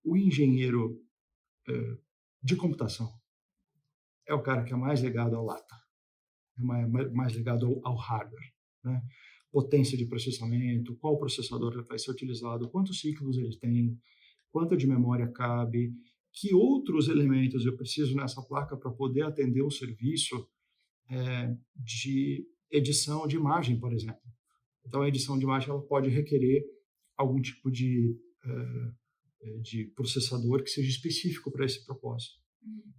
o engenheiro de computação é o cara que é mais ligado ao lata, é mais ligado ao hardware, né? Potência de processamento, qual processador vai ser utilizado, quantos ciclos ele tem, quanto de memória cabe, que outros elementos eu preciso nessa placa para poder atender o serviço de edição de imagem, por exemplo. Então, a edição de imagem ela pode requerer algum tipo de processador que seja específico para esse propósito.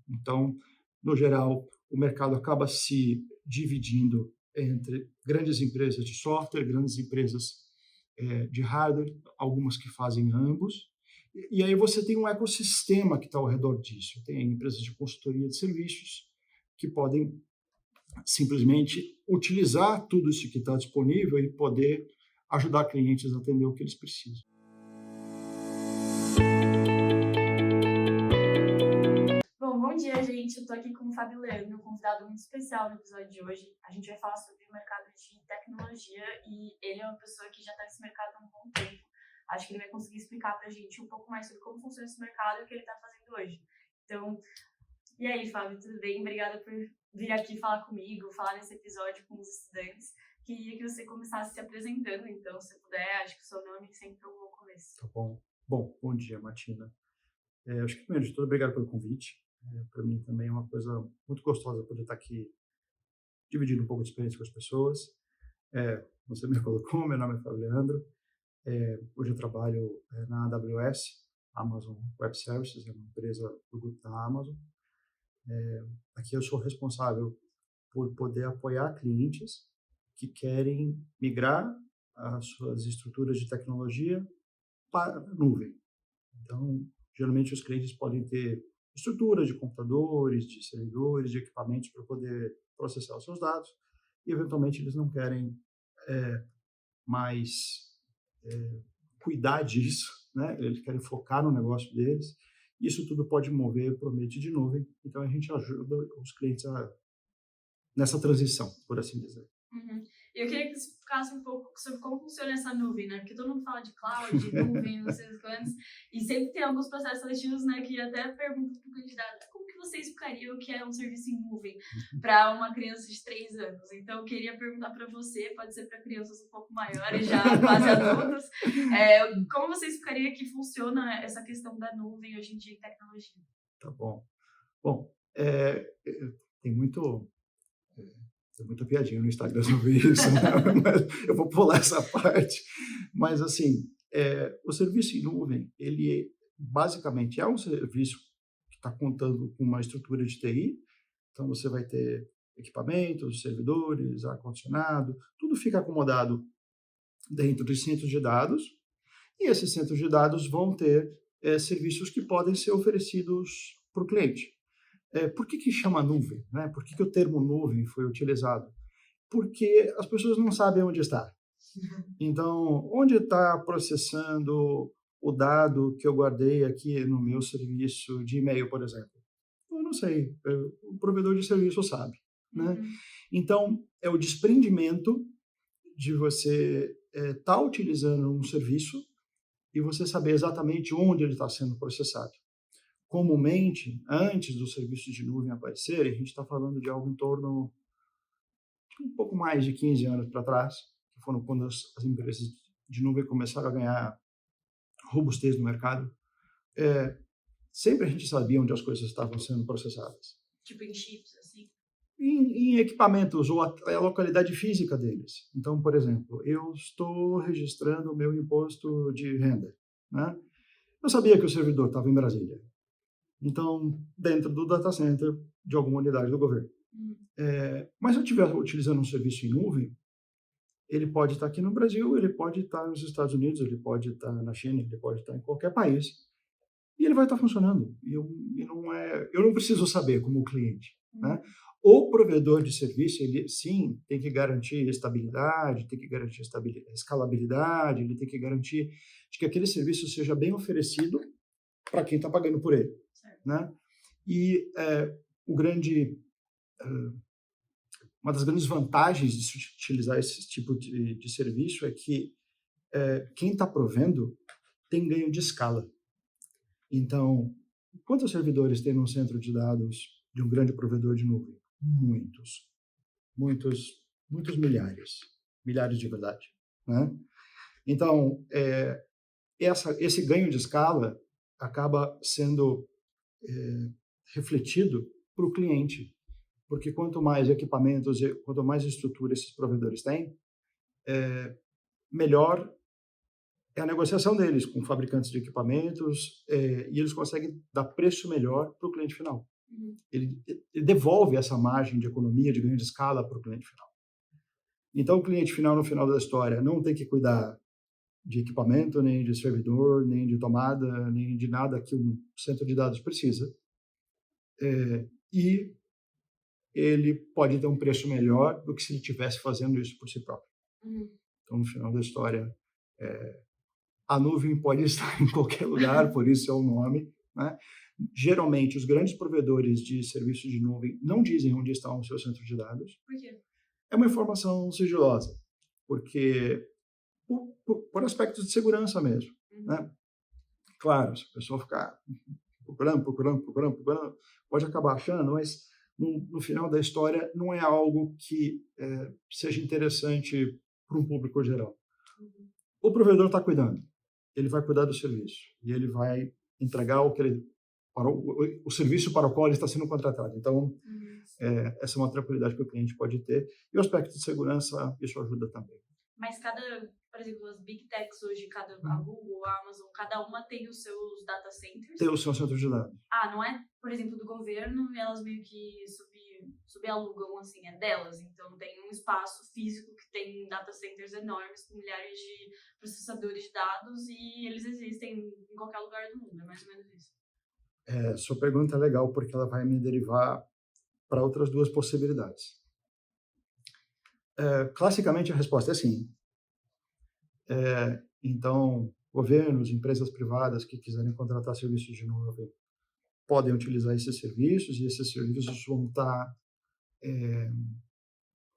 Então, no geral, o mercado acaba se dividindo entre grandes empresas de software, grandes empresas de hardware, algumas que fazem ambos. E aí você tem um ecossistema que está ao redor disso. Tem empresas de consultoria de serviços que podem simplesmente utilizar tudo isso que está disponível e poder ajudar clientes a atender o que eles precisam. Bom dia, gente. Eu tô aqui com o Fábio Leandro, um convidado muito especial no episódio de hoje. A gente vai falar sobre o mercado de tecnologia e ele é uma pessoa que já está nesse mercado há um bom tempo. Acho que ele vai conseguir explicar pra gente um pouco mais sobre como funciona esse mercado e o que ele está fazendo hoje. Então, e aí, Fábio, tudo bem? Obrigada por vir aqui falar comigo, falar nesse episódio com os estudantes. Queria que você começasse se apresentando, então, se puder. Acho que o seu nome sempre é um bom começo. Tá bom. Bom dia, Martina. Acho que, primeiro de tudo, obrigado pelo convite. Para mim também é uma coisa muito gostosa poder estar aqui dividindo um pouco de experiência com as pessoas. Você me colocou, meu nome é Fábio Leandro. Hoje eu trabalho na AWS, Amazon Web Services, é uma empresa do grupo da Amazon. Aqui eu sou responsável por poder apoiar clientes que querem migrar as suas estruturas de tecnologia para a nuvem. Então, geralmente os clientes podem ter estruturas de computadores, de servidores, de equipamentos para poder processar os seus dados e, eventualmente, eles não querem mais cuidar disso, né? Eles querem focar no negócio deles. Isso tudo pode mover para o ambiente de nuvem. Então, a gente ajuda os clientes nessa transição, por assim dizer. Uhum. Eu queria que você explicasse um pouco sobre como funciona essa nuvem, né? Porque todo mundo fala de cloud, de nuvem, não sei o que antes, e sempre tem alguns processos seletivos, né, que até perguntam para o candidato como que você explicaria o que é um serviço em nuvem para uma criança de 3 anos. Então, eu queria perguntar para você, pode ser para crianças um pouco maiores, já quase adultos, como você explicaria que funciona essa questão da nuvem hoje em dia em tecnologia? Tá bom. Bom, tem muita piadinha no Instagram sobre isso, né? Mas eu vou pular essa parte. Mas, assim, o serviço em nuvem, ele basicamente é um serviço que está contando com uma estrutura de TI. Então, você vai ter equipamentos, servidores, ar-condicionado, tudo fica acomodado dentro de centros de dados. E esses centros de dados vão ter serviços que podem ser oferecidos para o cliente. Por que chama nuvem, né? Por que o termo nuvem foi utilizado? Porque as pessoas não sabem onde está. Então, onde está processando o dado que eu guardei aqui no meu serviço de e-mail, por exemplo? Eu não sei. O provedor de serviço sabe, né? Então, é o desprendimento de você estar utilizando um serviço e você saber exatamente onde ele está sendo processado. Comumente, antes dos serviços de nuvem aparecerem, a gente está falando de algo em torno de um pouco mais de 15 anos para trás, que foram quando as empresas de nuvem começaram a ganhar robustez no mercado. Sempre a gente sabia onde as coisas estavam sendo processadas. Tipo em chips, assim? Em equipamentos ou a localidade física deles. Então, por exemplo, eu estou registrando o meu imposto de renda, né? Eu sabia que o servidor estava em Brasília. Então, dentro do data center de alguma unidade do governo. Mas se eu estiver utilizando um serviço em nuvem, ele pode estar aqui no Brasil, ele pode estar nos Estados Unidos, ele pode estar na China, ele pode estar em qualquer país, e ele vai estar funcionando. Eu não preciso saber como cliente, né? O provedor de serviço, ele sim tem que garantir estabilidade, tem que garantir escalabilidade, ele tem que garantir de que aquele serviço seja bem oferecido para quem está pagando por ele, né? E uma das grandes vantagens de se utilizar esse tipo de serviço é que quem está provendo tem ganho de escala. Então, quantos servidores tem num centro de dados de um grande provedor de nuvem? Muitos. Muitos milhares de verdade, né? Então, esse ganho de escala acaba sendo refletido para o cliente, porque quanto mais equipamentos, quanto mais estrutura esses provedores têm, melhor é a negociação deles com fabricantes de equipamentos, e eles conseguem dar preço melhor para o cliente final. Ele devolve essa margem de economia, de ganho de escala para o cliente final. Então, o cliente final, no final da história, não tem que cuidar de equipamento, nem de servidor, nem de tomada, nem de nada que um centro de dados precisa. E ele pode ter um preço melhor do que se ele estivesse fazendo isso por si próprio. Então, no final da história, a nuvem pode estar em qualquer lugar, por isso é o nome, né? Geralmente, os grandes provedores de serviços de nuvem não dizem onde estão os seus centros de dados. Por quê? É uma informação sigilosa, porque por aspectos de segurança mesmo, né? Claro, se a pessoa ficar procurando, pode acabar achando, mas no final da história não é algo que seja interessante para um público geral. O provedor está cuidando, ele vai cuidar do serviço e ele vai entregar o serviço para o qual ele está sendo contratado. Então, essa é uma tranquilidade que o cliente pode ter. E o aspecto de segurança, isso ajuda também. Mas por exemplo, as Big Techs hoje, a Google, a Amazon, cada uma tem os seus data centers? Tem o seu centro de dados. Não é, por exemplo, do governo, e elas meio que subalugam, assim, é delas. Então, tem um espaço físico que tem data centers enormes com milhares de processadores de dados e eles existem em qualquer lugar do mundo, é mais ou menos isso. Sua pergunta é legal porque ela vai me derivar para outras duas possibilidades. Classicamente, a resposta é sim. Então, governos, empresas privadas que quiserem contratar serviços de nuvem podem utilizar esses serviços e esses serviços vão estar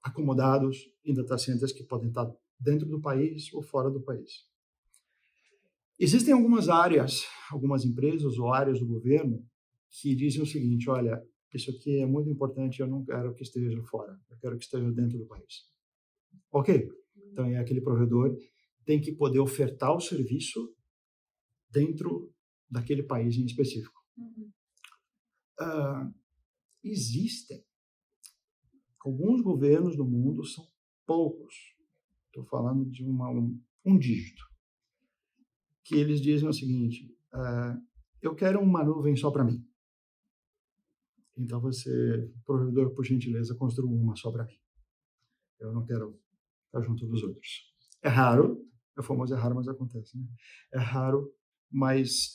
acomodados em data centers que podem estar dentro do país ou fora do país. Existem algumas áreas, algumas empresas ou áreas do governo que dizem o seguinte: olha, isso aqui é muito importante, eu não quero que esteja fora, eu quero que esteja dentro do país. Ok? Então, aquele provedor tem que poder ofertar o serviço dentro daquele país em específico. Existem alguns governos do mundo, são poucos, estou falando de um dígito, que eles dizem o seguinte: eu quero uma nuvem só para mim. Então, você, provedor, por gentileza, construa uma só para mim. Eu não quero estar junto dos outros. É raro, é famoso, é raro, mas acontece, né? É raro, mas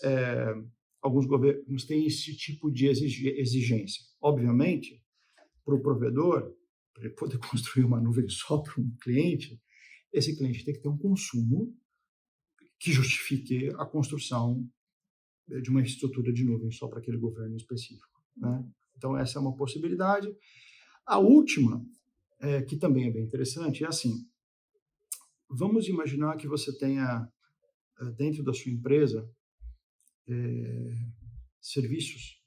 alguns governos têm esse tipo de exigência. Obviamente, para o provedor, para ele poder construir uma nuvem só para um cliente, esse cliente tem que ter um consumo que justifique a construção de uma estrutura de nuvem só para aquele governo específico, né? Então, essa é uma possibilidade. A última, que também é bem interessante, é assim: vamos imaginar que você tenha dentro da sua empresa serviços.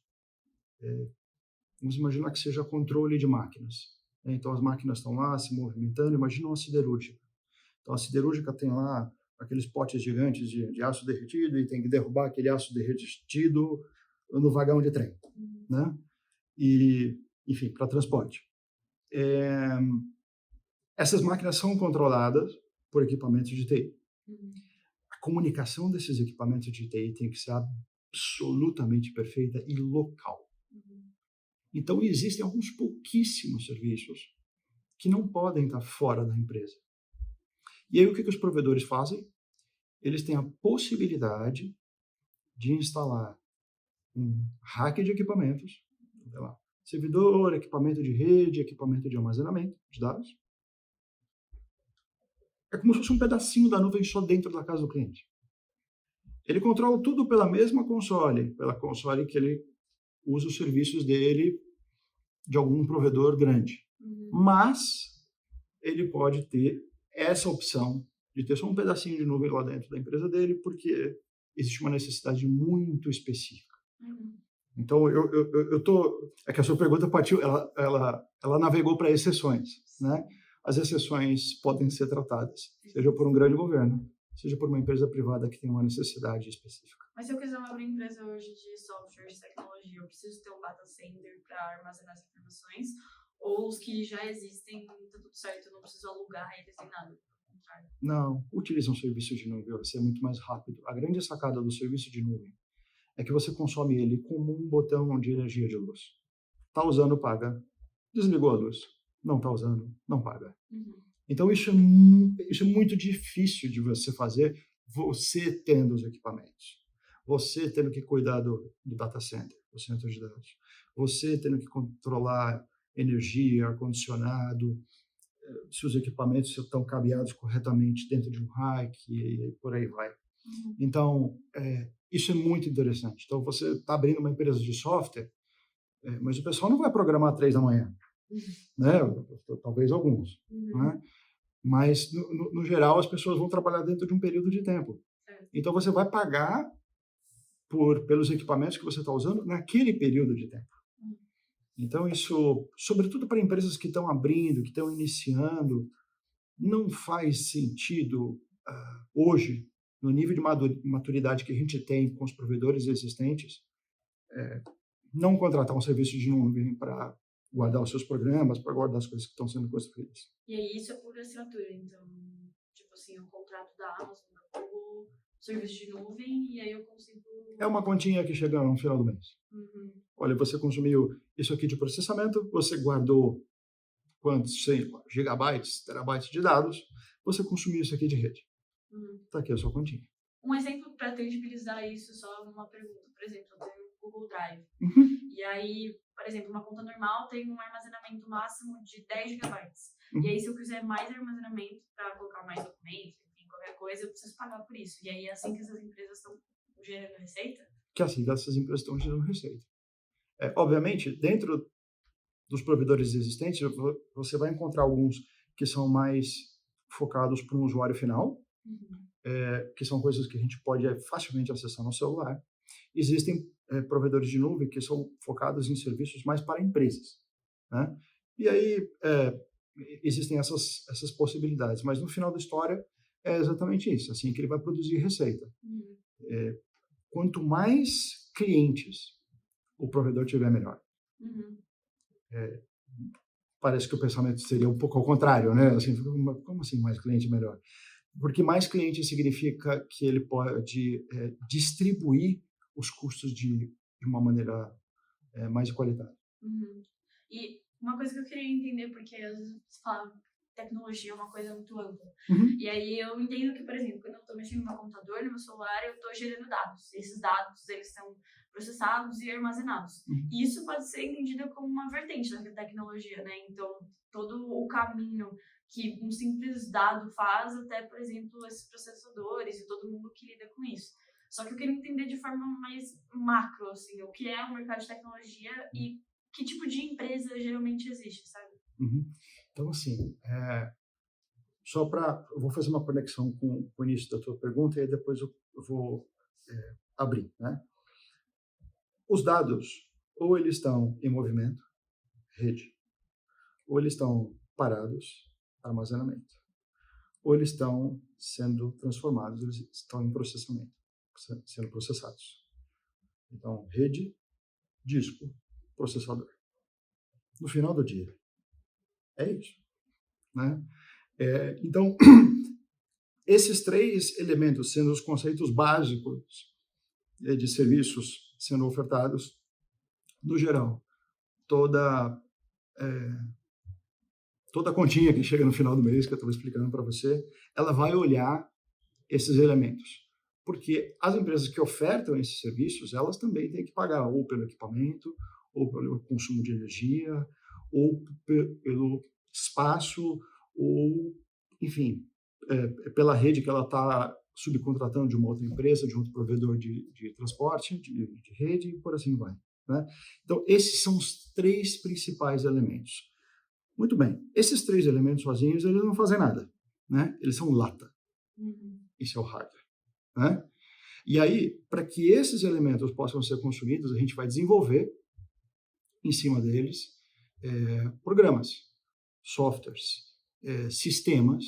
Vamos imaginar que seja controle de máquinas. Então, as máquinas estão lá se movimentando. Imagina uma siderúrgica. Então, a siderúrgica tem lá aqueles potes gigantes de aço derretido e tem que derrubar aquele aço derretido no vagão de trem, né? E, enfim, para transporte. Essas máquinas são controladas por equipamentos de TI. A comunicação desses equipamentos de TI tem que ser absolutamente perfeita e local. Então, existem alguns pouquíssimos serviços que não podem estar fora da empresa. E aí, o que os provedores fazem? Eles têm a possibilidade de instalar um rack de equipamentos, sei lá, servidor, equipamento de rede, equipamento de armazenamento de dados. É como se fosse um pedacinho da nuvem só dentro da casa do cliente. Ele controla tudo pela mesma console, pela console que ele usa os serviços dele de algum provedor grande. Mas ele pode ter essa opção de ter só um pedacinho de nuvem lá dentro da empresa dele, porque existe uma necessidade muito específica. Uhum. Então, é que a sua pergunta partiu, ela navegou para exceções, né? As exceções podem ser tratadas, seja por um grande governo, seja por uma empresa privada que tem uma necessidade específica. Mas se eu quiser abrir uma empresa hoje de software de tecnologia, eu preciso ter um data center para armazenar as informações? Ou os que já existem, tá tudo certo, eu não preciso alugar eles nem nada? Pelo contrário. Não, utiliza um serviço de nuvem, vai ser muito mais rápido. A grande sacada do serviço de nuvem é que você consome ele como um botão de energia de luz. Está usando, paga. Desligou a luz. Não está usando, não paga. Uhum. Então, isso é muito difícil de você fazer, você tendo os equipamentos. Você tendo que cuidar do data center, do centro de dados. Você tendo que controlar energia, ar-condicionado, se os equipamentos estão cabeados corretamente dentro de um rack e por aí vai. Uhum. Então, isso é muito interessante. Então, você está abrindo uma empresa de software, mas o pessoal não vai programar 3 da manhã, né? Talvez alguns, Uhum. né? Mas, no geral, as pessoas vão trabalhar dentro de um período de tempo. Então, você vai pagar pelos equipamentos que você está usando naquele período de tempo. Então, isso, sobretudo para empresas que estão abrindo, que estão iniciando, não faz sentido hoje, no nível de maturidade que a gente tem com os provedores existentes, não contratar um serviço de nuvem para guardar os seus programas, para guardar as coisas que estão sendo construídas. E aí isso é por assinatura, então, tipo assim, o contrato da Amazon, da Google, serviço de nuvem, e aí eu consigo... É uma continha que chega no final do mês. Uhum. Olha, você consumiu isso aqui de processamento, você guardou quantos, sei lá, gigabytes, terabytes de dados, você consumiu isso aqui de rede. Está aqui a sua continha. Um exemplo para tangibilizar isso, só uma pergunta. Por exemplo, eu tenho o Google Drive. Uhum. E aí, por exemplo, uma conta normal tem um armazenamento máximo de 10 gigabytes. Uhum. E aí, se eu quiser mais armazenamento para colocar mais documentos, enfim, qualquer coisa, eu preciso pagar por isso. E aí, é assim que essas empresas estão gerando receita? Que assim, essas empresas estão gerando receita. Obviamente, dentro dos provedores existentes, você vai encontrar alguns que são mais focados para um usuário final, que são coisas que a gente pode facilmente acessar no celular. Existem provedores de nuvem que são focados em serviços mais para empresas, né? E aí existem essas possibilidades, mas no final da história é exatamente isso, assim que ele vai produzir receita. Quanto mais clientes o provedor tiver, melhor. Parece que o pensamento seria um pouco ao contrário, né? Assim, como assim mais cliente melhor? Porque mais cliente significa que ele pode distribuir os custos de uma maneira mais de qualidade. E uma coisa que eu queria entender, porque às vezes você fala tecnologia é uma coisa muito ampla. E aí eu entendo que, por exemplo, quando eu estou mexendo no meu computador, no meu celular, eu estou gerando dados. Esses dados, eles são processados e armazenados. E isso pode ser entendido como uma vertente da tecnologia, né? Então, todo o caminho que um simples dado faz, até, por exemplo, esses processadores e todo mundo que lida com isso. Só que eu queria entender de forma mais macro, assim, o que é o mercado de tecnologia e que tipo de empresa geralmente existe, sabe? Então, assim, eu vou fazer uma conexão com o início da tua pergunta e aí depois eu vou abrir, né? Os dados, ou eles estão em movimento, rede, ou eles estão parados, armazenamento, ou eles estão sendo transformados, eles estão em processamento, sendo processados. Então, rede, disco, processador. No final do dia, é isso, né? Então, esses 3 elementos sendo os conceitos básicos de serviços sendo ofertados, no geral, toda a continha que chega no final do mês, que eu estava explicando para você, ela vai olhar esses elementos. Porque as empresas que ofertam esses serviços, elas também têm que pagar ou pelo equipamento, ou pelo consumo de energia, ou pelo espaço, ou, enfim, pela rede que ela está subcontratando de uma outra empresa, de outro provedor de transporte, de rede, e por assim vai, né? Então, esses são os 3 principais elementos. Muito bem, esses 3 elementos sozinhos, eles não fazem nada, né? Eles são lata. Isso é o hardware, né? E aí, para que esses elementos possam ser consumidos, a gente vai desenvolver, em cima deles, programas, softwares, sistemas,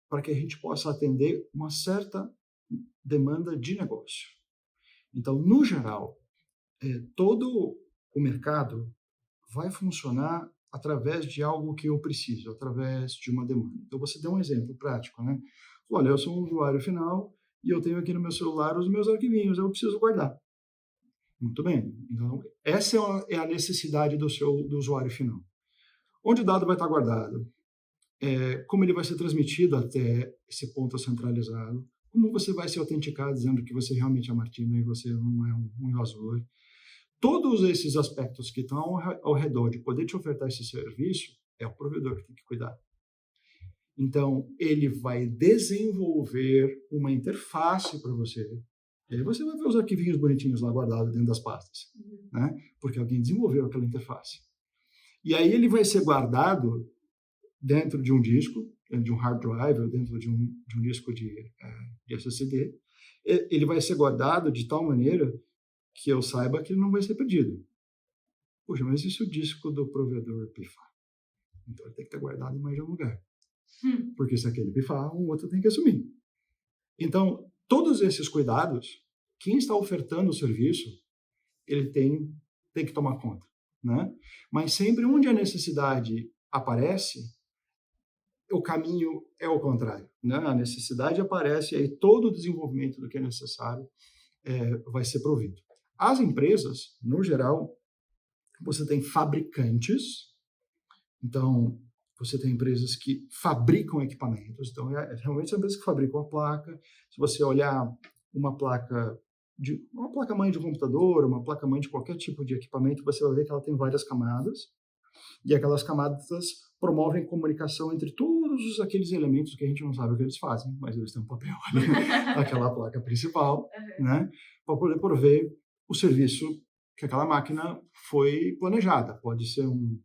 para que a gente possa atender uma certa demanda de negócio. Então, no geral, todo o mercado vai funcionar através de algo que eu preciso, através de uma demanda. Então, você deu um exemplo prático, né? Olha, eu sou um usuário final e eu tenho aqui no meu celular os meus arquivinhos, eu preciso guardar. Muito bem. Então, essa é a necessidade do usuário final. Onde o dado vai estar guardado? Como ele vai ser transmitido até esse ponto centralizado? Como você vai se autenticar dizendo que você realmente é Martino e você não é um invasor? Todos esses aspectos que estão ao redor de poder te ofertar esse serviço, é o provedor que tem que cuidar. Então, ele vai desenvolver uma interface para você. E aí você vai ver os arquivinhos bonitinhos lá guardados dentro das pastas, né? Porque alguém desenvolveu aquela interface. E aí ele vai ser guardado dentro de um disco, dentro de um hard drive, ou dentro de um disco de SSD. Ele vai ser guardado de tal maneira que eu saiba que ele não vai ser perdido. Poxa, mas e se o disco do provedor pifar? Então ele tem que estar guardado em mais de um lugar. Porque se aquele pifar, um outro tem que assumir. Então, todos esses cuidados, quem está ofertando o serviço, ele tem que tomar conta, né? Mas sempre onde a necessidade aparece, o caminho é o contrário, né? A necessidade aparece e aí todo o desenvolvimento do que é necessário vai ser provido. As empresas, no geral, você tem fabricantes, então você tem empresas que fabricam equipamentos, então realmente são empresas que fabricam a placa. Se você olhar uma placa-mãe de computador, uma placa-mãe de qualquer tipo de equipamento, você vai ver que ela tem várias camadas, e aquelas camadas promovem comunicação entre todos aqueles elementos que a gente não sabe o que eles fazem, mas eles têm um papel ali, naquela placa principal, né, para poder prover o serviço que aquela máquina foi planejada. Pode ser um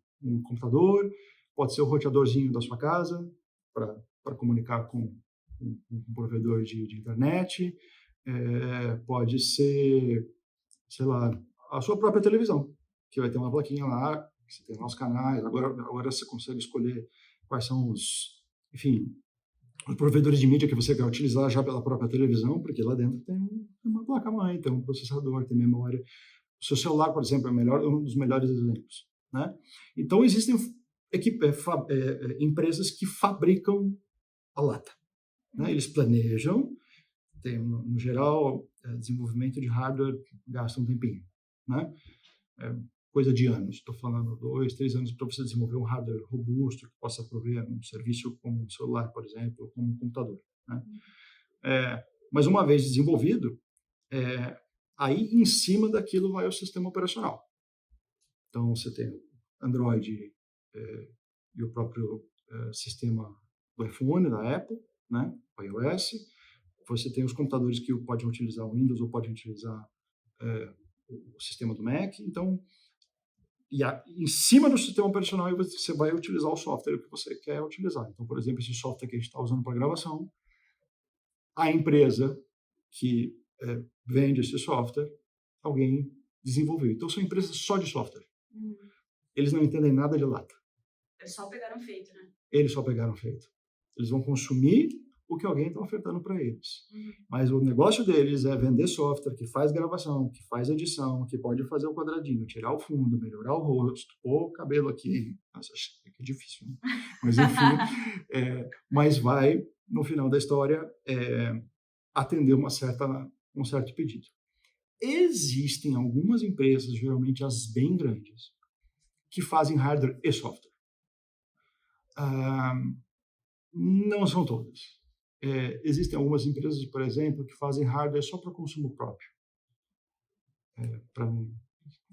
computador, pode ser o roteadorzinho da sua casa, para comunicar com um provedor de internet, pode ser, sei lá, a sua própria televisão, que vai ter uma plaquinha lá, você tem lá os canais, agora você consegue escolher quais são os provedores de mídia que você quer utilizar já pela própria televisão, porque lá dentro tem uma placa-mãe, tem um processador, tem memória. O seu celular, por exemplo, é um dos melhores exemplos, né? Então, existem empresas que fabricam a lata, né? Eles planejam, no geral, desenvolvimento de hardware gasta um tempinho, né? Coisa de anos, estou falando 2, 3 anos para você desenvolver um hardware robusto que possa prover um serviço como um celular, por exemplo, ou como um computador, né? Mas uma vez desenvolvido, aí em cima daquilo vai o sistema operacional. Então você tem o Android e o próprio sistema do iPhone, da Apple, né, o iOS. Você tem os computadores que podem utilizar o Windows ou podem utilizar o sistema do Mac. Então, em cima do sistema operacional você vai utilizar o software que você quer utilizar. Então, por exemplo, esse software que a gente está usando para gravação, a empresa que vende esse software, alguém desenvolveu. Então, são empresas só de software. Eles não entendem nada de lata. Eles só pegaram feito, né? Eles só pegaram feito. Eles vão consumir o que alguém está ofertando para eles. Mas o negócio deles é vender software que faz gravação, que faz edição, que pode fazer o quadradinho, tirar o fundo, melhorar o rosto, pôr o cabelo aqui. Nossa, que é difícil, né? Mas, enfim, mas vai, no final da história, atender um certo pedido. Existem algumas empresas, geralmente as bem grandes, que fazem hardware e software. Não são todas. Existem algumas empresas, por exemplo, que fazem hardware só para consumo próprio. Para não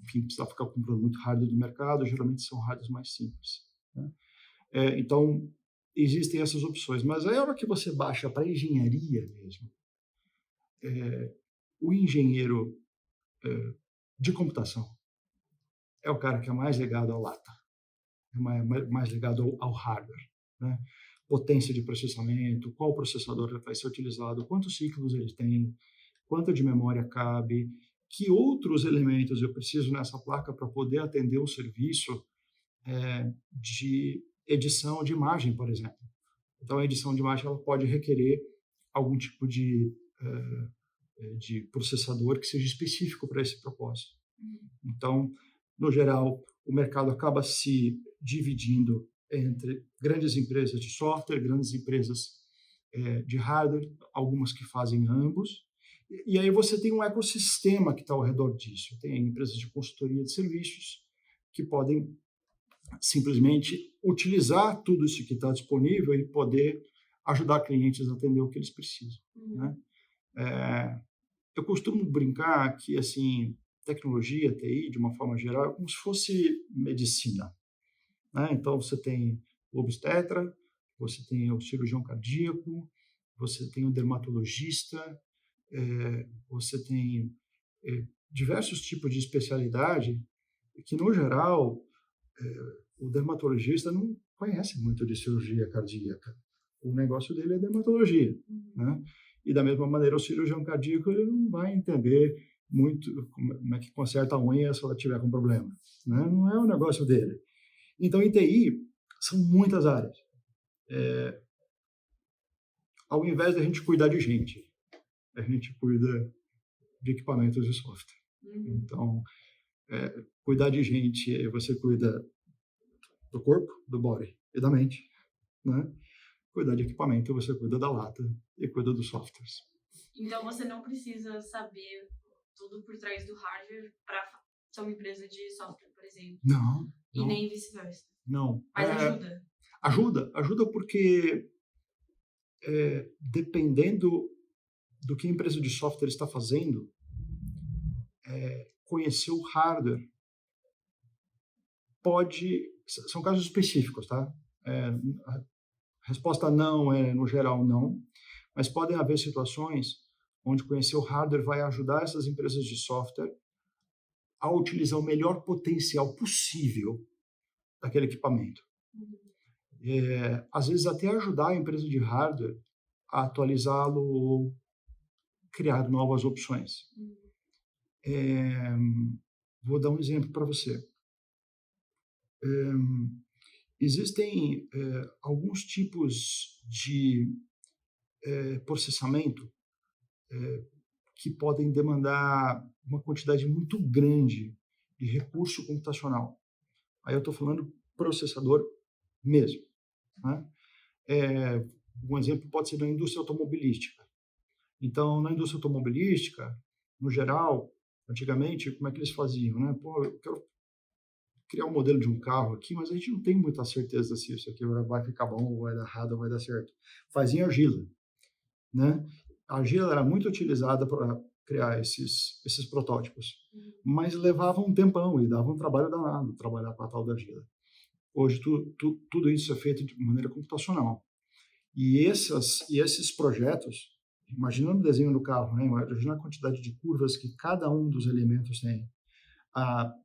precisar ficar comprando muito hardware do mercado, geralmente são hardwares mais simples, né? Então, existem essas opções. Mas aí, a hora que você baixa para engenharia mesmo, o engenheiro de computação é o cara que é mais ligado à lata, é mais ligado ao hardware, né? Potência de processamento, qual processador vai ser utilizado, quantos ciclos ele tem, quanto de memória cabe, que outros elementos eu preciso nessa placa para poder atender o serviço de edição de imagem, por exemplo. Então, a edição de imagem ela pode requerer algum tipo de processador que seja específico para esse propósito. Então, no geral, o mercado acaba se dividindo entre grandes empresas de software, grandes empresas de hardware, algumas que fazem ambos, e aí você tem um ecossistema que está ao redor disso. Tem empresas de consultoria de serviços que podem simplesmente utilizar tudo isso que está disponível e poder ajudar clientes a atender o que eles precisam. Né? Eu costumo brincar que, assim, tecnologia, TI, de uma forma geral, é como se fosse medicina. Né? Então, você tem o obstetra, você tem o cirurgião cardíaco, você tem o dermatologista, você tem diversos tipos de especialidade que, no geral, o dermatologista não conhece muito de cirurgia cardíaca. O negócio dele é dermatologia. Né? E, da mesma maneira, o cirurgião cardíaco ele não vai entender muito como é que conserta a unha se ela tiver com problema. Né? Não é o negócio dele. Então, em TI, são muitas áreas. Ao invés de a gente cuidar de gente, a gente cuida de equipamentos e software. Então, cuidar de gente, você cuida do corpo, do body e da mente. Né? Cuidar de equipamento, você cuida da lata e cuida dos softwares. Então, você não precisa saber tudo por trás do hardware para ser uma empresa de software, por exemplo. Não. E nem vice-versa. Não. Mas ajuda. Ajuda porque, dependendo do que a empresa de software está fazendo, conhecer o hardware são casos específicos, tá? A resposta não é, no geral, não, mas podem haver situações onde conhecer o hardware vai ajudar essas empresas de software a utilizar o melhor potencial possível daquele equipamento. Às vezes até ajudar a empresa de hardware a atualizá-lo ou criar novas opções. Vou dar um exemplo para você. Existem alguns tipos de processamento que podem demandar uma quantidade muito grande de recurso computacional. Aí eu estou falando processador mesmo. Né? Um exemplo pode ser na indústria automobilística. Então, na indústria automobilística, no geral, antigamente, como é que eles faziam? Né? Pô, eu quero criar um modelo de um carro aqui, mas a gente não tem muita certeza se isso aqui vai ficar bom, ou vai dar errado, ou vai dar certo. Fazia argila. Né? A argila era muito utilizada para criar esses protótipos, mas levava um tempão e dava um trabalho danado trabalhar com a tal da argila. Hoje, tudo isso é feito de maneira computacional. E esses projetos, imaginando o desenho do carro, né? Imagina a quantidade de curvas que cada um dos elementos tem.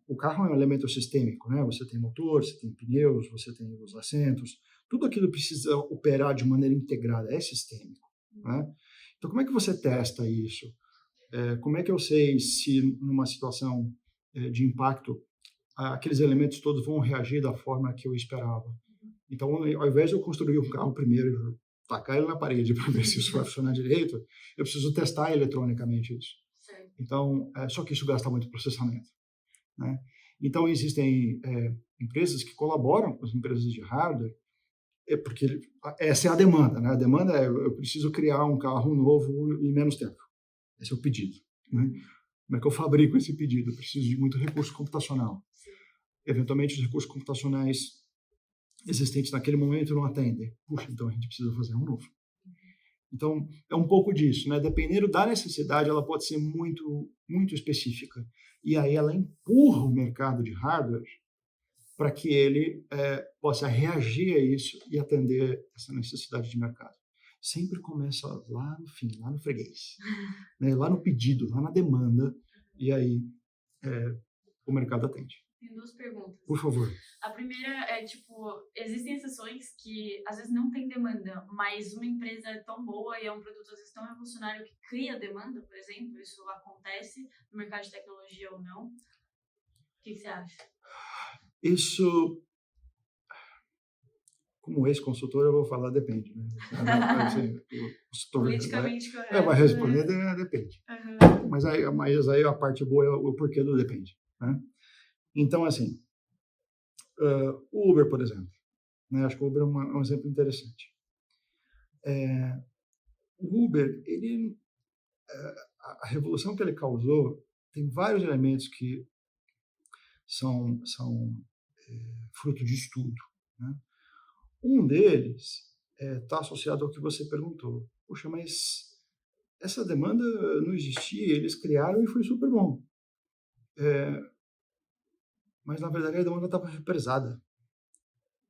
O carro é um elemento sistêmico, né? Você tem motor, você tem pneus, você tem os assentos, tudo aquilo precisa operar de maneira integrada, é sistêmico. Né? Então, como é que você testa isso? Como é que eu sei se, numa situação de impacto, aqueles elementos todos vão reagir da forma que eu esperava? Então, ao invés de eu construir um carro primeiro e tacar ele na parede para ver se isso vai funcionar direito, eu preciso testar eletronicamente isso. Sim. Então, só que isso gasta muito processamento. Né? Então, existem empresas que colaboram com as empresas de hardware, porque essa é a demanda. Né? A demanda é, eu preciso criar um carro novo em menos tempo. Esse é o pedido. Né? Como é que eu fabrico esse pedido? Eu preciso de muito recurso computacional. Sim. Eventualmente, os recursos computacionais existentes naquele momento não atendem. Puxa, então a gente precisa fazer um novo. Então, é um pouco disso, né? Dependendo da necessidade, ela pode ser muito, muito específica. E aí ela empurra o mercado de hardware para que ele possa reagir a isso e atender essa necessidade de mercado. Sempre começa lá no fim, lá no freguês, né? Lá no pedido, lá na demanda, e aí o mercado atende. Tenho 2 perguntas. Por favor. A primeira é, existem exceções que às vezes não tem demanda, mas uma empresa é tão boa e é um produto às vezes tão revolucionário que cria demanda, por exemplo, isso acontece no mercado de tecnologia ou não? O que você acha? Isso, como ex-consultor, eu vou falar depende, né? Assim, Politicamente correto. Vai responder, depende. Uhum. Mas aí a parte boa é o porquê do depende, né? Então, assim, o Uber, por exemplo, né? Acho que o Uber é um exemplo interessante. O Uber, a revolução que ele causou tem vários elementos que são fruto de estudo, né? Um deles está associado ao que você perguntou. Poxa, mas essa demanda não existia, eles criaram e foi super bom. Mas, na verdade, a demanda estava represada.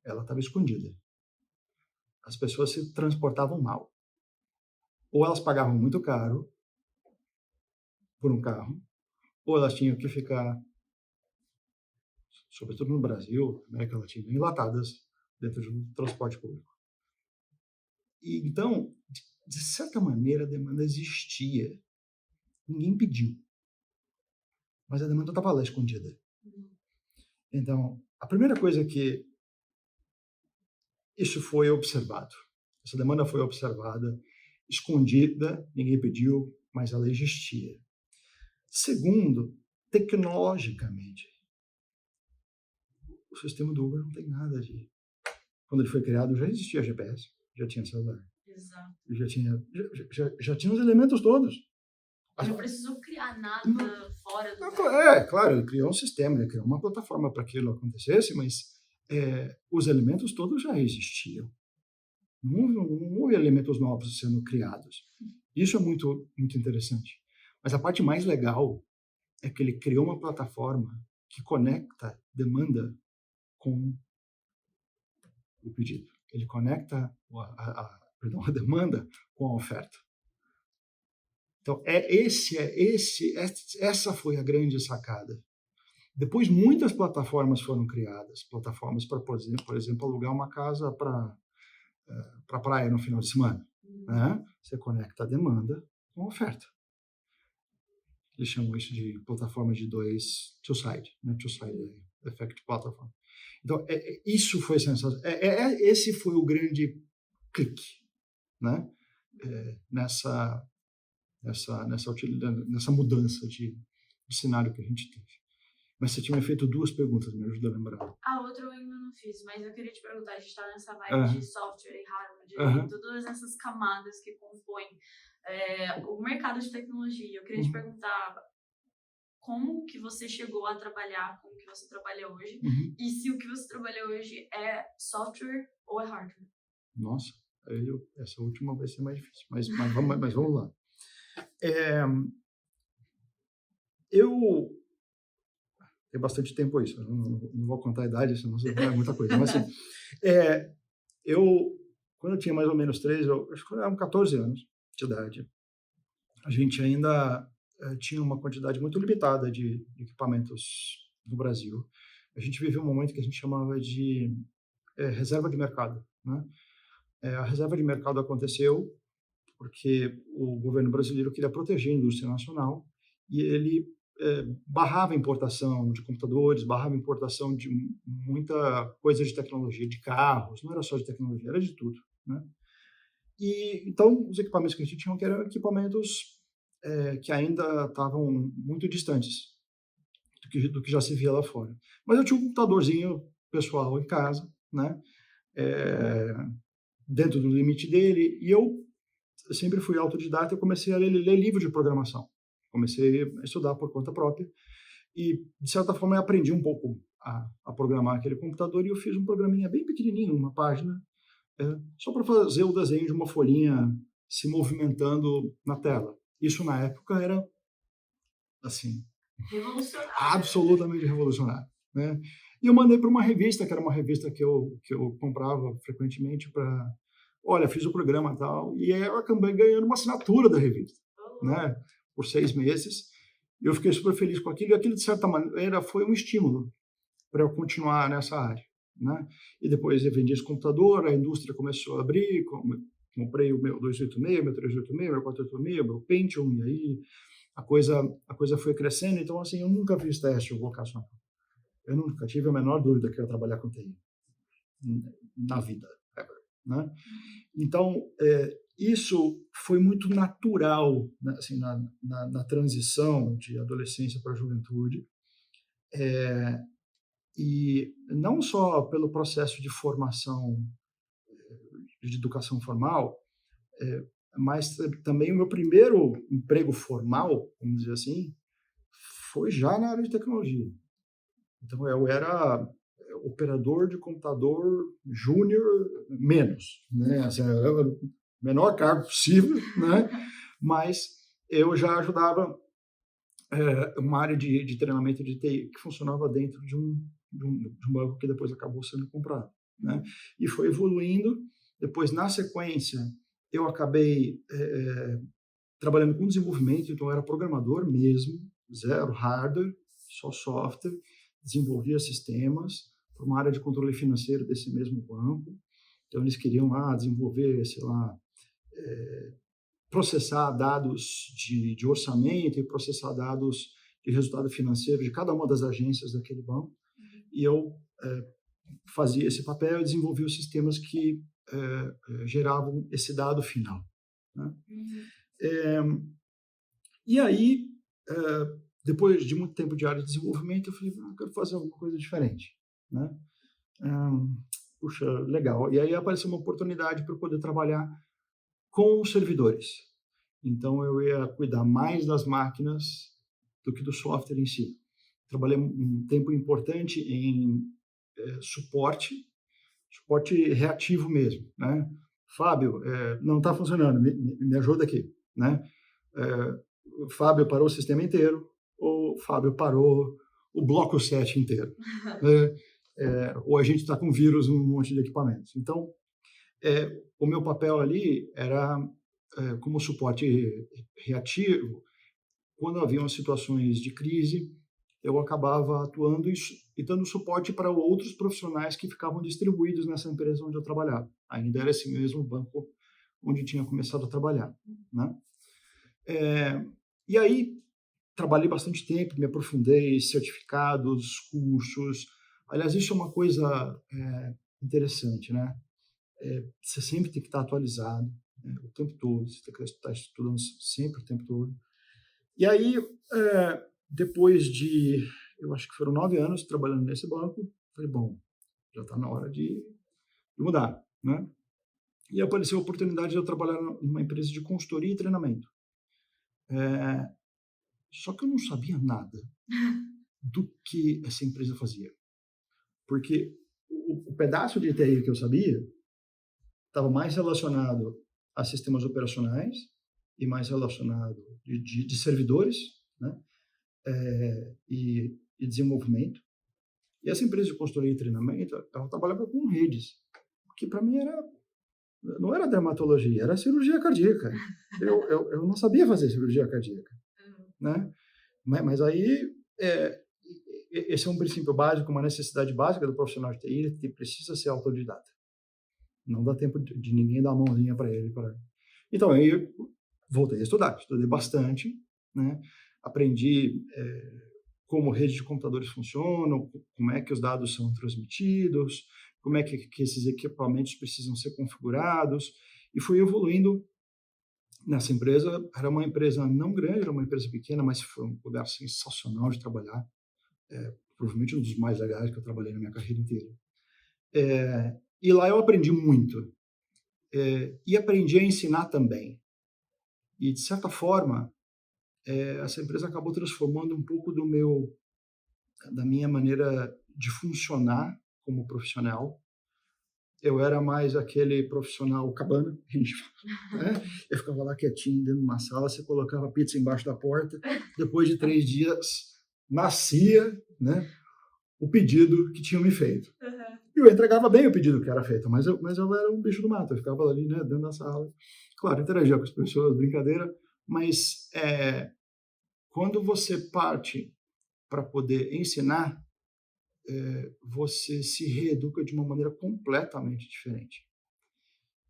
Ela estava escondida. As pessoas se transportavam mal. Ou elas pagavam muito caro por um carro, ou elas tinham que ficar, sobretudo no Brasil, América Latina, enlatadas dentro de um transporte público. E, então, de certa maneira, a demanda existia. Ninguém pediu. Mas a demanda estava lá escondida. Então, a primeira coisa que isso foi observado. Essa demanda foi observada, escondida, ninguém pediu, mas ela existia. Segundo, tecnologicamente, o sistema do Uber não tem nada de... Quando ele foi criado, já existia GPS, já tinha celular. Exato. Já tinha os elementos todos. Ele não precisou criar nada fora do... Claro, ele criou um sistema, ele criou uma plataforma para que aquilo acontecesse, mas os elementos todos já existiam. Não houve elementos novos sendo criados. Isso é muito, muito interessante. Mas a parte mais legal é que ele criou uma plataforma que conecta demanda com o pedido. Ele conecta a demanda com a oferta. Então, essa foi a grande sacada. Depois, muitas plataformas foram criadas. Plataformas para, por exemplo, alugar uma casa para praia no final de semana. Né? Você conecta a demanda com a oferta. Eles chamam isso de plataforma de two-side, né? Two-side effect platform. Então, isso foi sensacional. Esse foi o grande clique, né? Nessa mudança de cenário que a gente teve. Mas você tinha feito 2 perguntas, me ajuda a lembrar. A outra eu ainda não fiz, mas eu queria te perguntar, a gente está nessa vibe de software e hardware, de todas essas camadas que compõem o mercado de tecnologia. Eu queria te perguntar como que você chegou a trabalhar com o que você trabalha hoje e se o que você trabalha hoje é software ou é hardware. Nossa, essa última vai ser mais difícil, mas vamos lá. Tem bastante tempo isso, não vou contar a idade, senão você vai muita coisa. Mas assim, quando eu tinha mais ou menos 13, acho que eram 14 anos de idade, a gente ainda tinha uma quantidade muito limitada de equipamentos no Brasil. A gente vivia um momento que a gente chamava de reserva de mercado, né? A reserva de mercado aconteceu porque o governo brasileiro queria proteger a indústria nacional e ele barrava a importação de computadores, barrava a importação de muita coisa de tecnologia, de carros, não era só de tecnologia, era de tudo, né? E então os equipamentos que a gente tinha eram equipamentos que ainda estavam muito distantes do que já se via lá fora. Mas eu tinha um computadorzinho pessoal em casa, né? Dentro do limite dele, e eu sempre fui autodidata, eu comecei a ler livro de programação. Comecei a estudar por conta própria e, de certa forma, eu aprendi um pouco a programar aquele computador e eu fiz um programinha bem pequenininho, uma página, só para fazer o desenho de uma folhinha se movimentando na tela. Isso, na época, era, assim, revolucionário. Absolutamente revolucionário, né? E eu mandei para uma revista, que era uma revista que eu comprava frequentemente para... Olha, fiz o programa e tal, e eu acabei ganhando uma assinatura da revista, né? Por 6 meses. Eu fiquei super feliz com aquilo, e aquilo, de certa maneira, foi um estímulo para eu continuar nessa área, né? E depois eu vendi esse computador, a indústria começou a abrir, comprei o meu 286, meu 386, meu 486, meu Pentium, e aí a coisa foi crescendo. Então, assim, eu nunca fiz teste vocacional. Eu nunca tive a menor dúvida que eu ia trabalhar com TI na vida, né? Então, isso foi muito natural, né, assim, na transição de adolescência para a juventude, e não só pelo processo de formação de educação formal, mas também o meu primeiro emprego formal, vamos dizer assim, foi já na área de tecnologia. Então, eu era operador de computador júnior menos, né? Assim, era o menor cargo possível, né? Mas eu já ajudava uma área de treinamento de TI que funcionava dentro de um banco que depois acabou sendo comprado, né? E foi evoluindo. Depois, na sequência, eu acabei trabalhando com desenvolvimento, então eu era programador mesmo, zero hardware, só software, desenvolvia sistemas para uma área de controle financeiro desse mesmo banco. Então, eles queriam lá desenvolver, sei lá, processar dados de orçamento e processar dados de resultado financeiro de cada uma das agências daquele banco. E eu fazia esse papel e desenvolvia os sistemas que geravam esse dado final, né? E aí, depois de muito tempo de área de desenvolvimento, eu falei, eu quero fazer alguma coisa diferente, né? Puxa, legal. E aí apareceu uma oportunidade para eu poder trabalhar com os servidores. Então, eu ia cuidar mais das máquinas do que do software em si. Trabalhei um tempo importante em suporte reativo mesmo, né? Fábio, não está funcionando, me ajuda aqui, né? O Fábio parou o sistema inteiro, ou o Fábio parou o bloco 7 inteiro, né? Ou a gente está com vírus em um monte de equipamentos. Então, o meu papel ali era como suporte reativo. Quando haviam situações de crise, eu acabava atuando e dando suporte para outros profissionais que ficavam distribuídos nessa empresa onde eu trabalhava. Ainda era esse mesmo banco onde tinha começado a trabalhar, né? E aí, trabalhei bastante tempo, me aprofundei, certificados, cursos. Aliás, isso é uma coisa interessante, né? Você sempre tem que estar atualizado, né, o tempo todo, você tem que estar estudando sempre o tempo todo. E aí, depois de, eu acho que foram 9 anos trabalhando nesse banco, falei, bom, já está na hora de mudar, né? E apareceu a oportunidade de eu trabalhar numa empresa de consultoria e treinamento. Só que eu não sabia nada do que essa empresa fazia. Porque o pedaço de TI que eu sabia estava mais relacionado a sistemas operacionais e mais relacionado de servidores, né? E desenvolvimento. E essa empresa de consultoria e treinamento, ela trabalhava com redes, que para mim não era dermatologia, era cirurgia cardíaca. Eu não sabia fazer cirurgia cardíaca, né? Mas aí, esse é um princípio básico, uma necessidade básica do profissional de TI, que precisa ser autodidata. Não dá tempo de ninguém dar a mãozinha para ele. Então, aí eu voltei a estudar, estudei bastante, né? Aprendi como redes de computadores funcionam, como é que os dados são transmitidos, como é que esses equipamentos precisam ser configurados, e fui evoluindo nessa empresa. Era uma empresa não grande, era uma empresa pequena, mas foi um lugar sensacional de trabalhar, provavelmente um dos mais legais que eu trabalhei na minha carreira inteira. E lá eu aprendi muito, e aprendi a ensinar também. E, de certa forma, essa empresa acabou transformando um pouco da minha maneira de funcionar como profissional. Eu era mais aquele profissional cabana, a gente fala, né? Eu ficava lá quietinho dentro de uma sala, você colocava a pizza embaixo da porta, depois de 3 dias nascia, né, o pedido que tinham me feito. E eu entregava bem o pedido que era feito, mas eu era um bicho do mato, eu ficava ali, né, dentro da sala. Claro, interagia com as pessoas, brincadeira, mas quando você parte para poder ensinar, você se reeduca de uma maneira completamente diferente.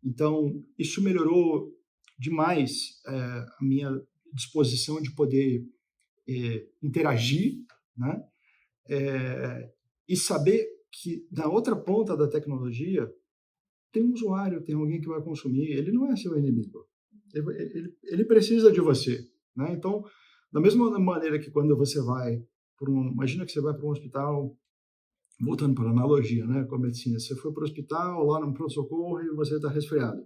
Então, isso melhorou demais a minha disposição de poder interagir, né? E saber que na outra ponta da tecnologia tem um usuário, tem alguém que vai consumir, ele não é seu inimigo, ele precisa de você, né? Então, da mesma maneira que quando você vai imagina que você vai para um hospital, voltando para a analogia, né, com a medicina, você foi para o hospital, lá no pronto-socorro e você está resfriado,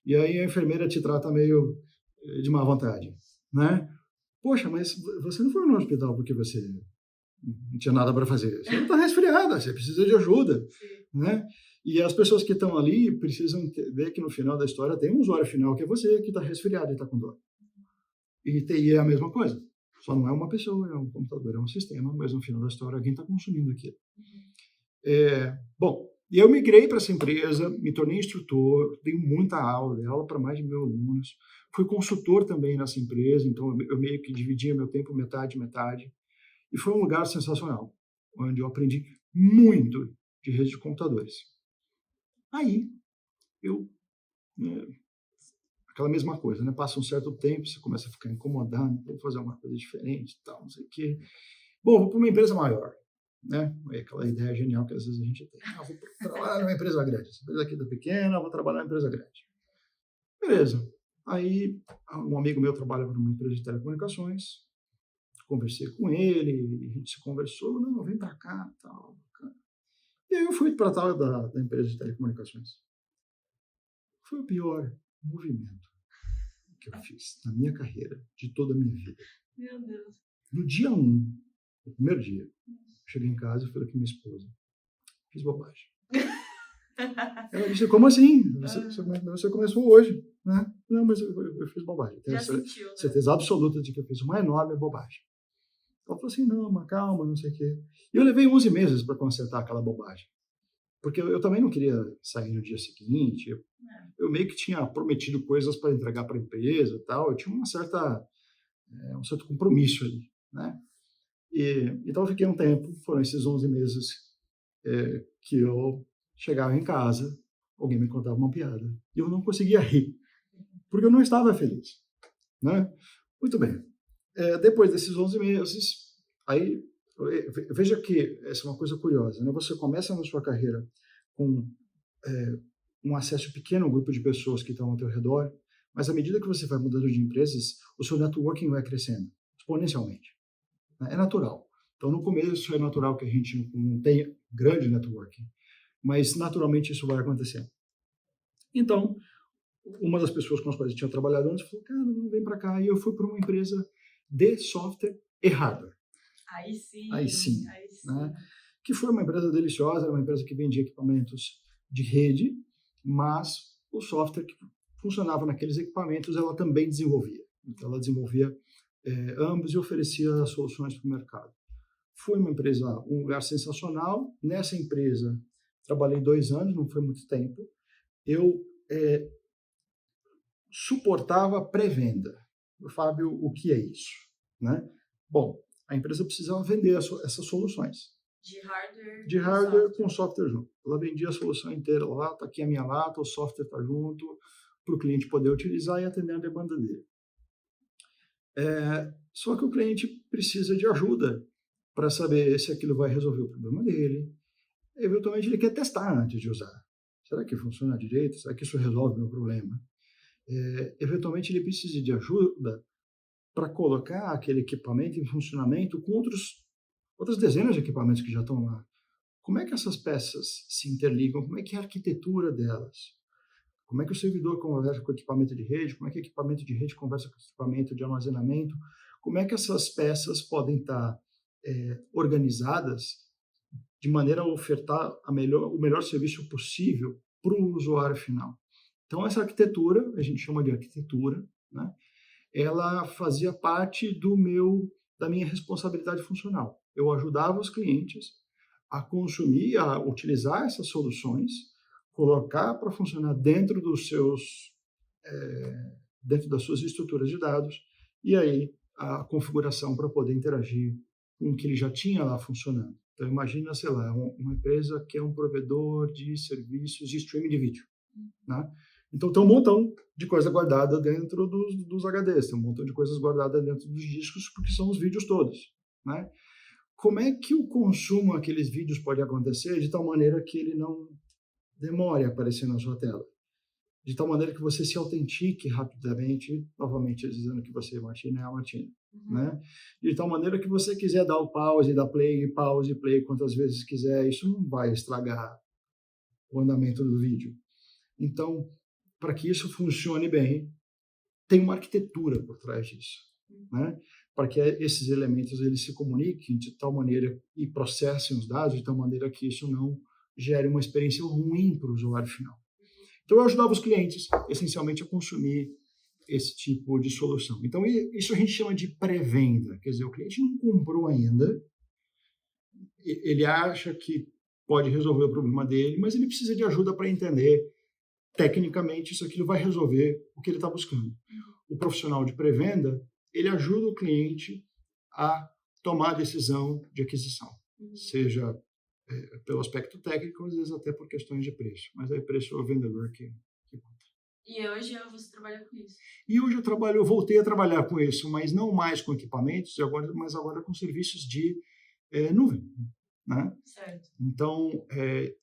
e aí a enfermeira te trata meio de má vontade, né? Poxa, mas você não foi no hospital porque você não tinha nada para fazer. Você está resfriada, você precisa de ajuda, né? E as pessoas que estão ali precisam ver que no final da história tem um usuário final que é você que está resfriado e está com dor. E TI é a mesma coisa. Só não é uma pessoa, é um computador, é um sistema, mas no final da história alguém está consumindo aquilo. Bom, e eu migrei para essa empresa, me tornei instrutor, dei muita aula, dei aula para mais de 1.000 alunos. Fui consultor também nessa empresa, então eu meio que dividia meu tempo metade. E foi um lugar sensacional, onde eu aprendi muito de rede de computadores. Aí, aquela mesma coisa, né? Passa um certo tempo, você começa a ficar incomodado, vou fazer uma coisa diferente, tal, não sei o quê. Bom, vou para uma empresa maior, né? É aquela ideia genial que às vezes a gente tem. Vou trabalhar numa empresa grande. Essa empresa aqui é pequena, vou trabalhar numa empresa grande. Beleza. Aí, um amigo meu trabalha numa empresa de telecomunicações, conversei com ele, a gente se conversou, não, vem para cá, tal. E aí eu fui para a tal da empresa de telecomunicações. Foi o pior movimento que eu fiz na minha carreira, de toda a minha vida. Meu Deus. No dia 1, no primeiro dia, cheguei em casa e falei com minha esposa, fiz bobagem. Ela disse, como assim? Você começou hoje, né? Não, mas eu fiz bobagem. Já sentiu, né? Certeza absoluta de que eu fiz uma enorme bobagem. Ela falou assim, não, mas calma, não sei o quê. E eu levei 11 meses para consertar aquela bobagem. Porque eu também não queria sair no dia seguinte. Eu meio que tinha prometido coisas para entregar para a empresa e tal. Eu tinha um certo compromisso ali, né? Então eu fiquei um tempo, foram esses 11 meses que eu chegava em casa, alguém me contava uma piada e eu não conseguia rir, porque eu não estava feliz, né? Muito bem. Depois desses 11 meses, aí veja que essa é uma coisa curiosa, né? Você começa na sua carreira com um acesso pequeno ao grupo de pessoas que estão ao teu redor, mas à medida que você vai mudando de empresas, o seu networking vai crescendo exponencialmente. É natural. Então, no começo é natural que a gente não tenha grande networking, mas naturalmente isso vai acontecer. Então, uma das pessoas com as quais eu tinha trabalhado antes falou, cara, não vem para cá. E eu fui para uma empresa de software e hardware. Aí sim. Né? Que foi uma empresa deliciosa, era uma empresa que vendia equipamentos de rede, mas o software que funcionava naqueles equipamentos ela também desenvolvia. Então, ela desenvolvia ambos e oferecia soluções para o mercado. Foi uma empresa, um lugar sensacional. Nessa empresa, trabalhei 2 anos, não foi muito tempo. Eu suportava pré-venda. Fábio, o que é isso? Né? Bom, a empresa precisava vender essas soluções. De hardware com software junto. Ela vendia a solução inteira lá, está aqui a minha lata, o software está junto, para o cliente poder utilizar e atender a demanda dele. Só que o cliente precisa de ajuda para saber se aquilo vai resolver o problema dele. Eventualmente, ele quer testar antes de usar. Será que funciona direito? Será que isso resolve o meu problema? Eventualmente, ele precisa de ajuda para colocar aquele equipamento em funcionamento com outras dezenas de equipamentos que já estão lá. Como é que essas peças se interligam? Como é que é a arquitetura delas? Como é que o servidor conversa com o equipamento de rede? Como é que o equipamento de rede conversa com o equipamento de armazenamento? Como é que essas peças podem estar organizadas de maneira a ofertar o melhor serviço possível para o usuário final? Então, essa arquitetura, a gente chama de arquitetura, né? Ela fazia parte da minha responsabilidade funcional. Eu ajudava os clientes a consumir, a utilizar essas soluções, colocar para funcionar dentro das suas estruturas de dados, e aí a configuração para poder interagir com o que ele já tinha lá funcionando. Então, imagina, sei lá, uma empresa que é um provedor de serviços de streaming de vídeo, né? Então, tem um montão de coisa guardada dentro dos HDs, tem um montão de coisas guardadas dentro dos discos, porque são os vídeos todos, né? Como é que o consumo daqueles vídeos pode acontecer de tal maneira que ele não demore a aparecer na sua tela? De tal maneira que você se autentique rapidamente, novamente dizendo que você, Martina, é a Martina, né? De tal maneira que você quiser dar o pause, dar pause, play quantas vezes quiser, isso não vai estragar o andamento do vídeo. Então, para que isso funcione bem, tem uma arquitetura por trás disso, né? Para que esses elementos eles se comuniquem de tal maneira e processem os dados de tal maneira que isso não gere uma experiência ruim para o usuário final. Então, eu ajudava os clientes, essencialmente, a consumir esse tipo de solução. Então, isso a gente chama de pré-venda. Quer dizer, o cliente não comprou ainda, ele acha que pode resolver o problema dele, mas ele precisa de ajuda para entender, tecnicamente, isso aquilo vai resolver o que ele está buscando. O profissional de pré-venda, ele ajuda o cliente a tomar a decisão de aquisição, seja pelo aspecto técnico, às vezes até por questões de preço. Mas aí preço é o vendedor que conta. E hoje você trabalha com isso? E hoje eu voltei a trabalhar com isso, mas não mais com equipamentos, mas agora com serviços de nuvem, né? Certo. Então,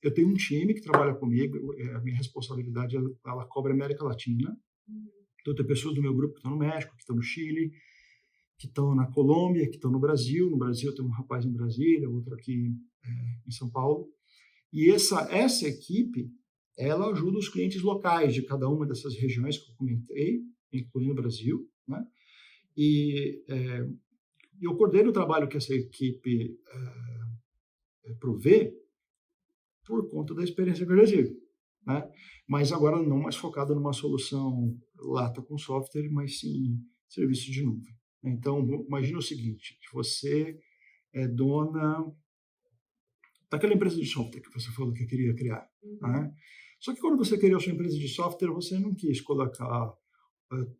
eu tenho um time que trabalha comigo, a minha responsabilidade, ela cobre a América Latina. Então, tem pessoas do meu grupo que estão no México, que estão no Chile, que estão na Colômbia, que estão no Brasil. No Brasil tem um rapaz em Brasília, outro aqui em São Paulo. E essa equipe, ela ajuda os clientes locais de cada uma dessas regiões que eu comentei, incluindo o Brasil, né? E eu coordeno o trabalho que essa equipe provê por conta da experiência que eu já tive, né? Mas agora não mais focada numa solução lata com software, mas sim serviço de nuvem. Então, imagina o seguinte, que você é dona daquela empresa de software que você falou que queria criar, né? Só que quando você criou a sua empresa de software, você não quis colocar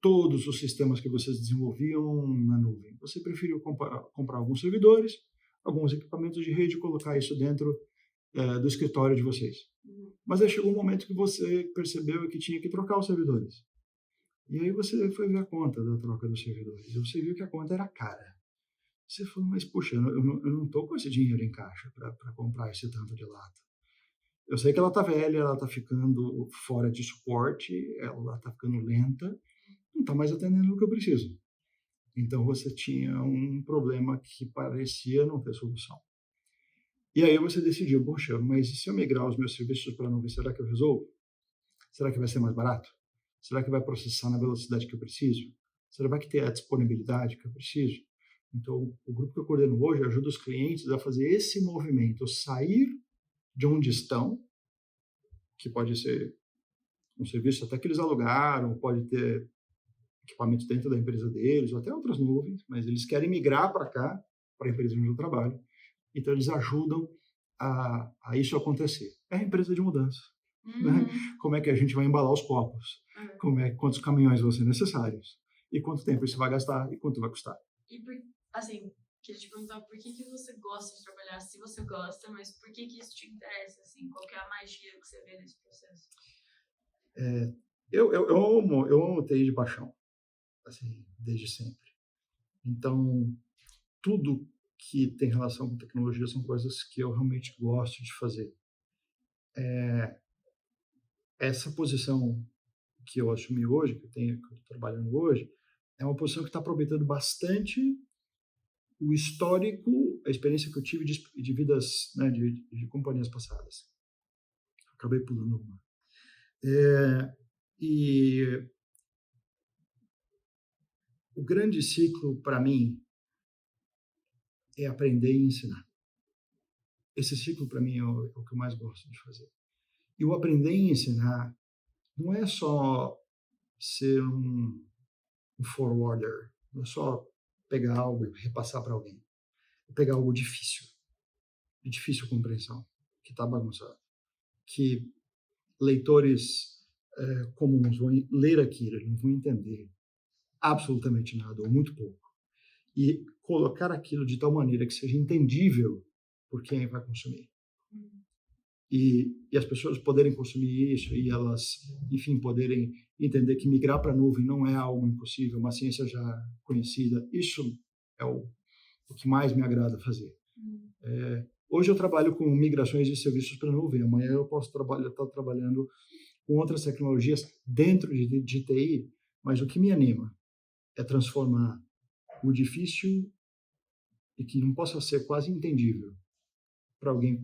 todos os sistemas que vocês desenvolviam na nuvem. Você preferiu comprar alguns servidores, alguns equipamentos de rede e colocar isso dentro do escritório de vocês. Mas aí chegou um momento que você percebeu que tinha que trocar os servidores. E aí você foi ver a conta da troca dos servidores. E você viu que a conta era cara. Você falou, mas puxa, eu não estou com esse dinheiro em caixa para comprar esse tanto de lata. Eu sei que ela está velha, ela está ficando fora de suporte, ela está ficando lenta, não está mais atendendo o que eu preciso. Então você tinha um problema que parecia não ter solução. E aí você decidiu, poxa, mas e se eu migrar os meus serviços para a nuvem, será que eu resolvo? Será que vai ser mais barato? Será que vai processar na velocidade que eu preciso? Será que ter a disponibilidade que eu preciso? Então, o grupo que eu coordeno hoje ajuda os clientes a fazer esse movimento, sair de onde estão, que pode ser um serviço até que eles alugaram, pode ter equipamentos dentro da empresa deles, ou até outras nuvens, mas eles querem migrar para cá, para a empresa onde eu trabalho. Então, eles ajudam a isso acontecer. É a empresa de mudança. Né? Como é que a gente vai embalar os copos? Quantos caminhões vão ser necessários? E quanto tempo isso vai gastar? E quanto vai custar? E, assim, queria te perguntar por que você gosta de trabalhar, se você gosta, mas por que isso te interessa? Assim, qual que é a magia que você vê nesse processo? Eu amo TI de paixão, assim, desde sempre. Então, tudo que tem relação com tecnologia são coisas que eu realmente gosto de fazer. Essa posição que eu assumi hoje, que eu estou trabalhando hoje, é uma posição que está aproveitando bastante o histórico, a experiência que eu tive de vidas, né, de companhias passadas. Acabei pulando uma. E o grande ciclo, para mim, é aprender e ensinar. Esse ciclo, para mim, é o que eu mais gosto de fazer. E o aprender e ensinar não é só ser um forwarder, não é só pegar algo e repassar para alguém. É pegar algo difícil, de difícil compreensão, que está bagunçado, que leitores comuns vão ler aquilo, eles não vão entender absolutamente nada, ou muito pouco. E colocar aquilo de tal maneira que seja entendível por quem vai consumir. Uhum. E as pessoas poderem consumir isso e elas, enfim, poderem entender que migrar para a nuvem não é algo impossível, uma ciência já conhecida, isso é o que mais me agrada fazer. Uhum. Hoje eu trabalho com migrações de serviços para a nuvem, amanhã eu posso estar trabalhando com outras tecnologias dentro de TI, mas o que me anima é transformar o difícil e que não possa ser quase entendível para alguém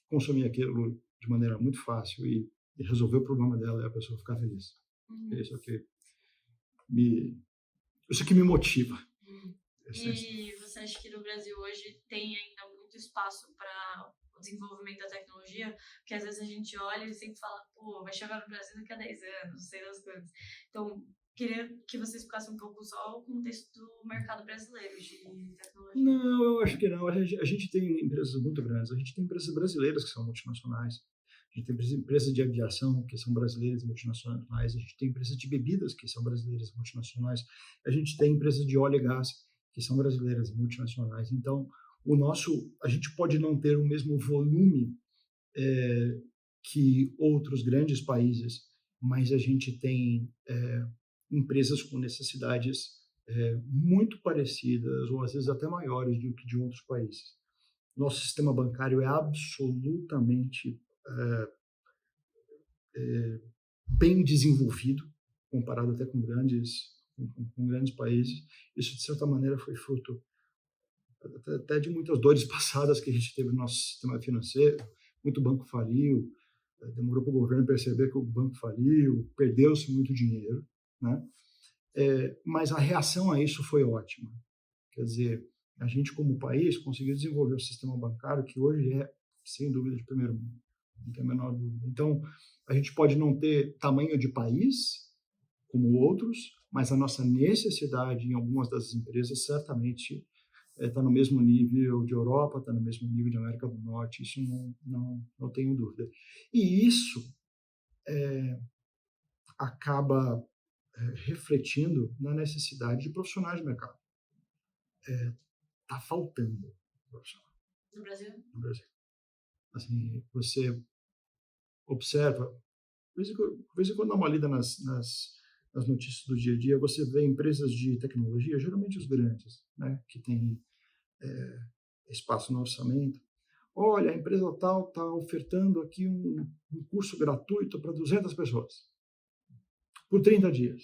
consumir aquilo de maneira muito fácil e resolver o problema dela e a pessoa ficar feliz. Uhum. Isso que me motiva. Uhum. E você acha que no Brasil hoje tem ainda muito espaço para o desenvolvimento da tecnologia? Porque às vezes a gente olha e sempre fala, pô, vai chegar no Brasil daqui a 10 anos, não sei das coisas. Então, queria que você explicasse um pouco só o contexto do mercado brasileiro de tecnologia. Não, eu acho que não. A gente tem empresas muito grandes. A gente tem empresas brasileiras que são multinacionais. A gente tem empresas de aviação que são brasileiras e multinacionais. A gente tem empresas de bebidas que são brasileiras e multinacionais. A gente tem empresas de óleo e gás que são brasileiras e multinacionais. Então, a gente pode não ter o mesmo volume que outros grandes países, mas a gente tem empresas com necessidades muito parecidas ou às vezes até maiores do que de outros países. Nosso sistema bancário é absolutamente bem desenvolvido, comparado até com grandes países. Isso, de certa maneira, foi fruto até de muitas dores passadas que a gente teve no nosso sistema financeiro. Muito banco faliu, demorou para o governo perceber que o banco faliu, perdeu-se muito dinheiro, né? Mas a reação a isso foi ótima. Quer dizer, a gente, como país, conseguiu desenvolver um sistema bancário que hoje é, sem dúvida, de primeiro mundo. Não tem a menor dúvida. Então, a gente pode não ter tamanho de país como outros, mas a nossa necessidade em algumas das empresas certamente está no mesmo nível de Europa, está no mesmo nível de América do Norte, isso não tenho dúvida. E isso acaba refletindo na necessidade de profissionais de mercado. Está faltando profissional. No Brasil? No Brasil. Assim, você observa, de vez em quando dá uma lida nas notícias do dia a dia, você vê empresas de tecnologia, geralmente os grandes, né, que têm espaço no orçamento. Olha, a empresa tal está ofertando aqui um curso gratuito para 200 pessoas, por 30 dias.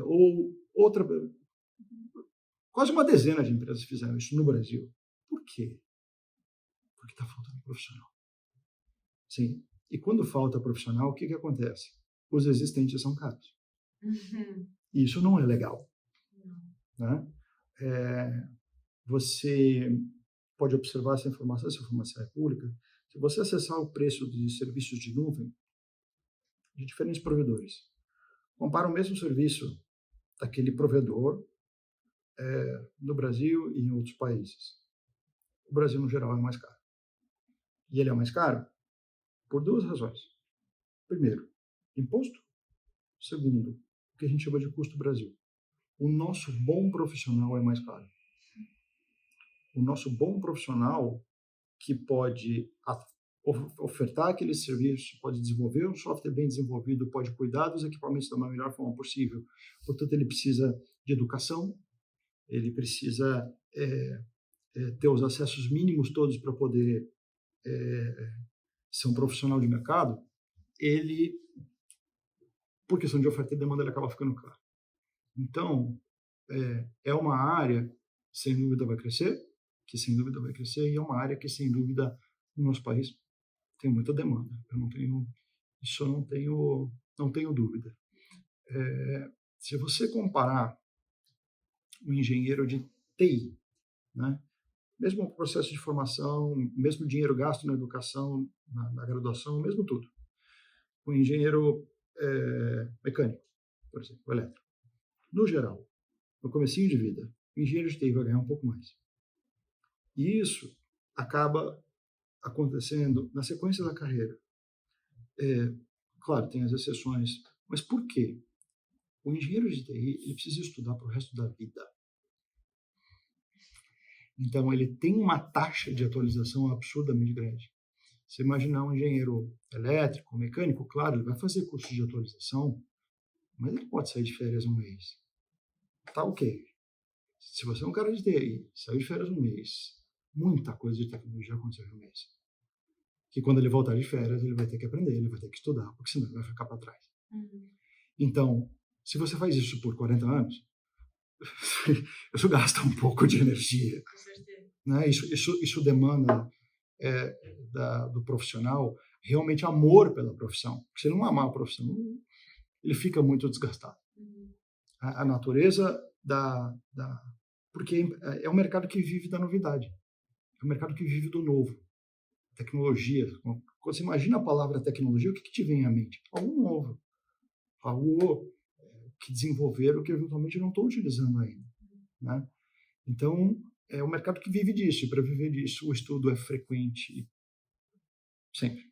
Ou outra, quase uma dezena de empresas fizeram isso no Brasil. Por quê? Porque está faltando profissional. Sim. E quando falta profissional, o que acontece? Os existentes são caros. Uhum. E isso não é legal. Não. Né? Você pode observar essa informação é pública. Se você acessar o preço de serviços de nuvem de diferentes provedores, compara o mesmo serviço daquele provedor no Brasil e em outros países. O Brasil, no geral, é mais caro. E ele é mais caro por duas razões. Primeiro, imposto. Segundo, o que a gente chama de custo Brasil. O nosso bom profissional é mais caro. O nosso bom profissional que pode ofertar aquele serviço, pode desenvolver um software bem desenvolvido, pode cuidar dos equipamentos da melhor forma possível. Portanto, ele precisa de educação, ele precisa ter os acessos mínimos todos para poder ser um profissional de mercado. Ele, por questão de oferta e demanda, ele acaba ficando caro. Então, é uma área que, sem dúvida, vai crescer, e é uma área que, sem dúvida, no nosso país tem muita demanda. Eu não tenho dúvida. Se você comparar um engenheiro de TI, né, mesmo o processo de formação, mesmo o dinheiro gasto na educação, na graduação, mesmo tudo, o engenheiro mecânico, por exemplo, elétrico, no geral, no comecinho de vida, o engenheiro de TI vai ganhar um pouco mais. E isso acaba acontecendo na sequência da carreira. Claro, tem as exceções, mas por quê? O engenheiro de TI ele precisa estudar para o resto da vida. Então, ele tem uma taxa de atualização absurdamente grande. Você imaginar um engenheiro elétrico, mecânico, claro, ele vai fazer curso de atualização, mas ele pode sair de férias um mês. Tá ok. Se você é um cara de TI, saiu de férias um mês, muita coisa de tecnologia aconteceu em um mês. Que quando ele voltar de férias, ele vai ter que aprender, ele vai ter que estudar, porque senão ele vai ficar para trás. Então, se você faz isso por 40 anos, isso gasta um pouco de energia. Com certeza. Né? Isso demanda do profissional realmente amor pela profissão. Porque se ele não amar a profissão, ele fica muito desgastado. A natureza porque é um mercado que vive da novidade. É um mercado que vive do novo. Tecnologia. Quando você imagina a palavra tecnologia, o que te vem à mente? Algo novo. Algo que desenvolveram que eventualmente eu não estou utilizando ainda. Né? Então, é um mercado que vive disso. E para viver disso, o estudo é frequente. Sempre.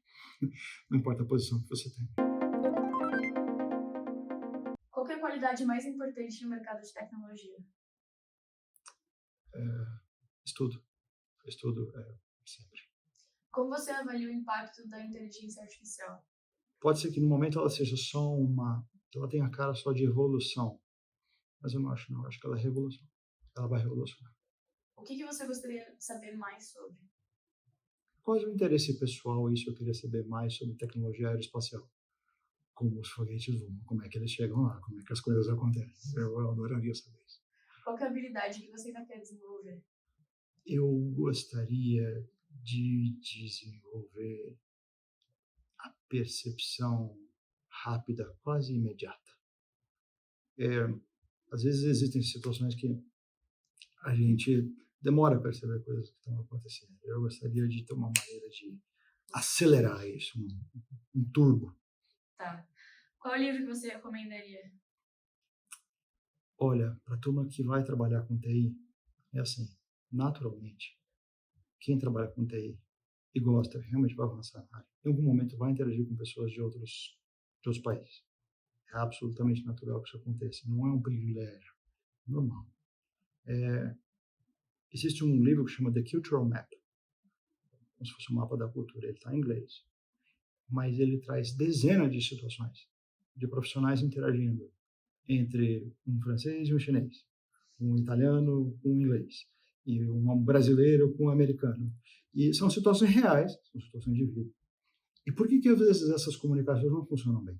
Não importa a posição que você tem. Qual é a qualidade mais importante no mercado de tecnologia? Estudo. Estudo sempre. Como você avalia o impacto da inteligência artificial? Pode ser que no momento ela seja só ela tenha a cara só de evolução, mas eu não acho não. Eu acho que ela é revolução. Ela vai revolucionar. O que você gostaria de saber mais sobre? Qual é o interesse pessoal? Isso eu queria saber mais sobre tecnologia aeroespacial. Como os foguetes voam, como é que eles chegam lá, como é que as coisas acontecem. Eu adoraria saber isso. Qual é a habilidade que você ainda quer desenvolver? Eu gostaria de desenvolver a percepção rápida, quase imediata. Às vezes existem situações que a gente demora a perceber coisas que estão acontecendo. Eu gostaria de ter uma maneira de acelerar isso, um turbo. Tá. Qual livro que você recomendaria? Olha, para a turma que vai trabalhar com TI, é assim, naturalmente, quem trabalha com TI e gosta, realmente vai avançar na área. Em algum momento vai interagir com pessoas de outros países. É absolutamente natural que isso aconteça. Não é um privilégio. É normal. Existe um livro que chama The Cultural Map, como se fosse um mapa da cultura. Ele está em inglês. Mas ele traz dezenas de situações de profissionais interagindo entre um francês e um chinês, um italiano com um inglês, e um brasileiro com um americano. E são situações reais, são situações de vida. E por que às vezes essas comunicações não funcionam bem?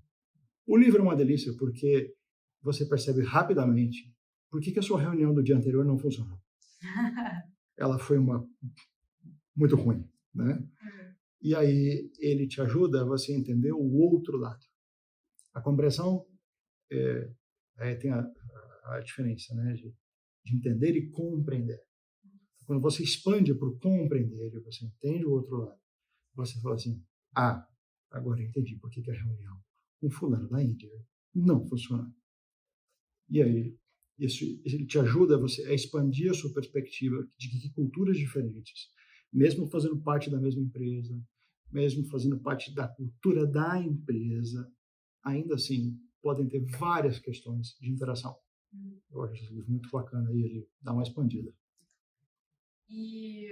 O livro é uma delícia porque você percebe rapidamente por que a sua reunião do dia anterior não funcionou. Ela foi muito ruim, né? E aí ele te ajuda a você entender o outro lado. A compreensão tem a diferença, né, de entender e compreender. Quando você expande para o compreender e você entende o outro lado, você fala assim, agora eu entendi por que a reunião com fulano da Índia não funciona. E aí, ele te ajuda a expandir a sua perspectiva de que culturas diferentes, mesmo fazendo parte da mesma empresa, mesmo fazendo parte da cultura da empresa, ainda assim, podem ter várias questões de interação. Eu acho esse livro muito bacana e ele dá uma expandida. E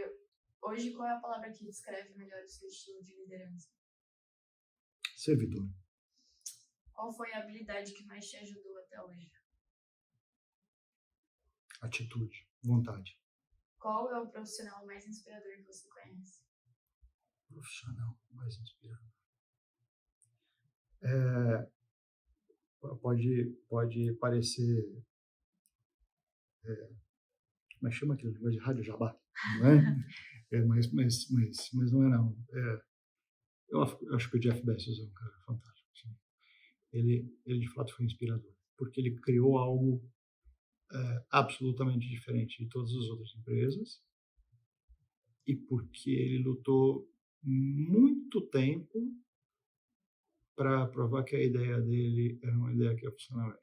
hoje, qual é a palavra que descreve melhor o seu estilo de liderança? Servidor. Qual foi a habilidade que mais te ajudou até hoje? Atitude, vontade. Qual é o profissional mais inspirador que você conhece? Profissional mais inspirador. Pode parecer... como é que chama aquele negócio de rádio jabá? Não é? Mas não é não. Eu acho que o Jeff Bezos é um cara fantástico. Assim. Ele de fato foi inspirador, porque ele criou algo absolutamente diferente de todas as outras empresas e porque ele lutou muito tempo para provar que a ideia dele era uma ideia que ia funcionar bem.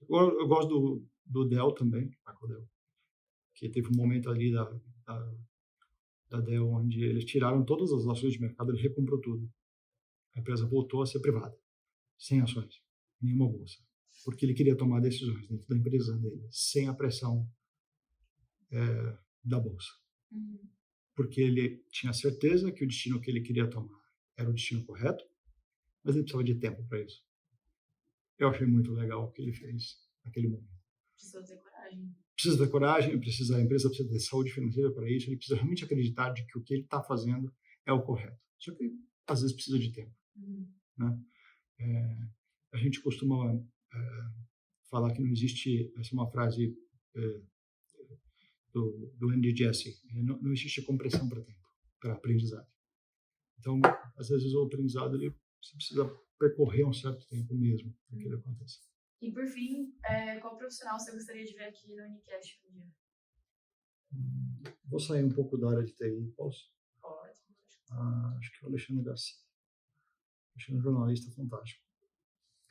Eu gosto do Dell também, Paco Dell, que teve um momento ali da Dell onde eles tiraram todas as ações de mercado, ele recomprou tudo. A empresa voltou a ser privada, sem ações, nenhuma bolsa, porque ele queria tomar decisões dentro da empresa dele, sem a pressão da bolsa, Uhum. porque ele tinha certeza que o destino que ele queria tomar era o destino correto, mas ele precisava de tempo para isso. Eu achei muito legal o que ele fez naquele momento. Precisa ter coragem. Precisa ter coragem, a empresa precisa ter saúde financeira para isso, ele precisa realmente acreditar de que o que ele está fazendo é o correto. Só que, às vezes, precisa de tempo. Uhum. Né? A gente costuma falar que não existe, essa é uma frase do Andy Jassy, não existe compressão para tempo, para aprendizado. Então, às vezes, o aprendizado você precisa percorrer um certo tempo mesmo para que ele aconteça. E por fim, qual profissional você gostaria de ver aqui no Unicast um dia? Vou sair um pouco da área de TI, posso? Pode. Acho que o Alexandre Garcia. O Alexandre é um jornalista fantástico.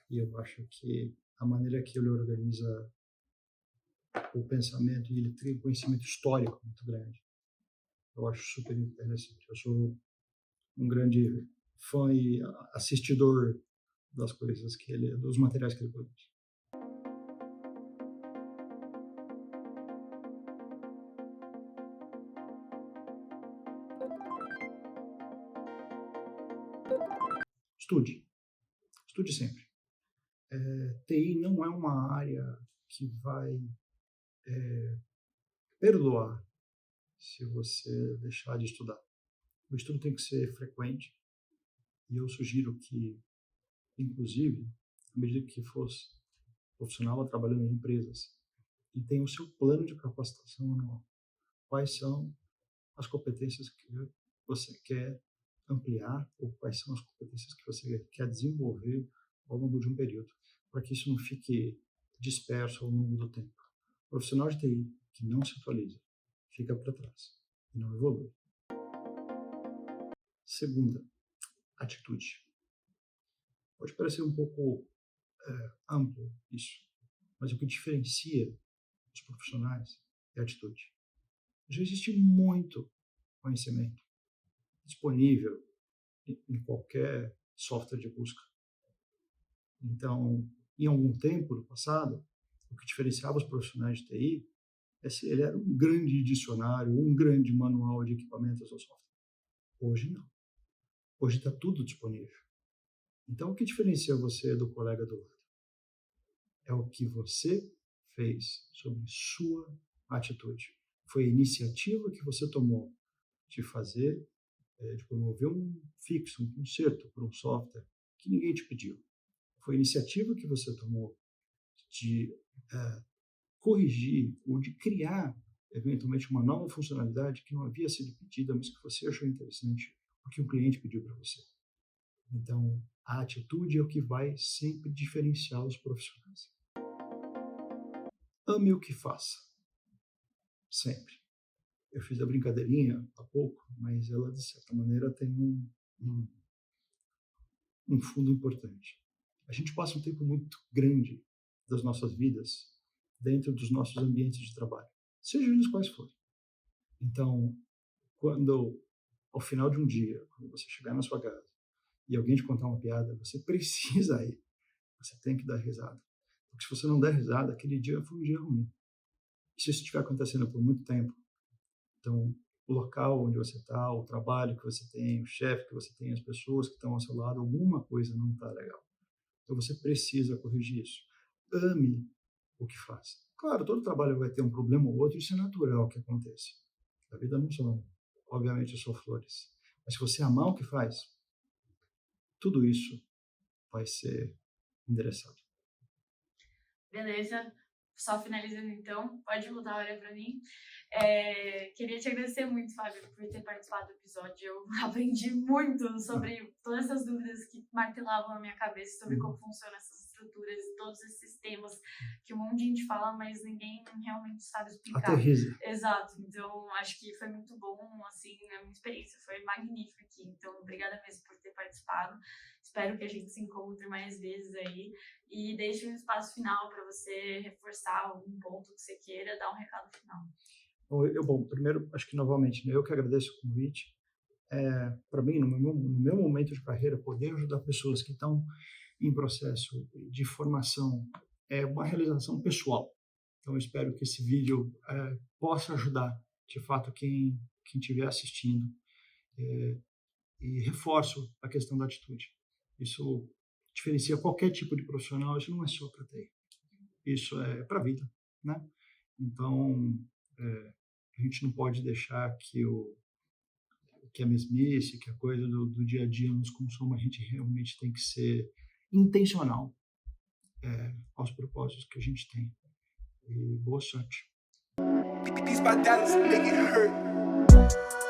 E eu acho que a maneira que ele organiza o pensamento, e ele tem um conhecimento histórico muito grande, eu acho super interessante. Eu sou um grande fã e assistidor das coisas dos materiais que ele produz. Estude sempre. TI não é uma área que vai perdoar se você deixar de estudar. O estudo tem que ser frequente e eu sugiro que, inclusive, à medida que fosse profissional trabalhando em empresas e tem o seu plano de capacitação anual, quais são as competências que você quer ampliar ou quais são as competências que você quer desenvolver ao longo de um período, para que isso não fique disperso ao longo do tempo. O profissional de TI que não se atualiza fica para trás e não evolui. Segunda, atitude. Pode parecer um pouco amplo isso, mas o que diferencia os profissionais é a atitude. Já existe muito conhecimento disponível em qualquer software de busca. Então, em algum tempo no passado, o que diferenciava os profissionais de TI é se ele era um grande dicionário, um grande manual de equipamentos ou software. Hoje não. Hoje está tudo disponível. Então, o que diferencia você do colega do lado? É o que você fez sobre sua atitude. Foi a iniciativa que você tomou de fazer, de promover um fixo, um conserto por um software que ninguém te pediu. Foi a iniciativa que você tomou de corrigir ou de criar, eventualmente, uma nova funcionalidade que não havia sido pedida, mas que você achou interessante, porque o cliente pediu para você. Então, a atitude é o que vai sempre diferenciar os profissionais. Ame o que faça. Sempre. Eu fiz a brincadeirinha há pouco, mas ela, de certa maneira, tem um fundo importante. A gente passa um tempo muito grande das nossas vidas dentro dos nossos ambientes de trabalho, sejam eles quais forem. Então, quando, ao final de um dia, quando você chegar na sua casa e alguém te contar uma piada, você precisa ir. Você tem que dar risada. Porque se você não der risada, aquele dia foi um dia ruim. E se isso estiver acontecendo por muito tempo, então, o local onde você está, o trabalho que você tem, o chefe que você tem, as pessoas que estão ao seu lado, alguma coisa não está legal. Então, você precisa corrigir isso. Ame o que faz. Claro, todo trabalho vai ter um problema ou outro, isso é natural que aconteça. A vida não são, obviamente, só flores. Mas se você amar o que faz, tudo isso vai ser endereçado. Beleza. Só finalizando então, pode mudar a hora para mim. Queria te agradecer muito, Fábio, por ter participado do episódio. Eu aprendi muito sobre todas essas dúvidas que martelavam na minha cabeça sobre como funcionam essas estruturas e todos esses sistemas que um monte de gente fala, mas ninguém realmente sabe explicar. Aterriza. Exato. Então, acho que foi muito bom, assim, a minha experiência foi magnífica aqui. Então, obrigada mesmo por ter participado. Espero que a gente se encontre mais vezes aí. E deixe um espaço final para você reforçar algum ponto que você queira, dar um recado final. Bom, primeiro, acho que novamente, né, eu que agradeço o convite. Para mim, no meu momento de carreira, poder ajudar pessoas que estão em processo de formação é uma realização pessoal. Então, eu espero que esse vídeo possa ajudar, de fato, quem estiver assistindo. E reforço a questão da atitude. Isso diferencia qualquer tipo de profissional, isso não é só para TI. Isso é para a vida, né? Então, a gente não pode deixar que a mesmice, que a coisa do dia a dia nos consuma. A gente realmente tem que ser intencional aos propósitos que a gente tem. E boa sorte. These my dollars make it hurt.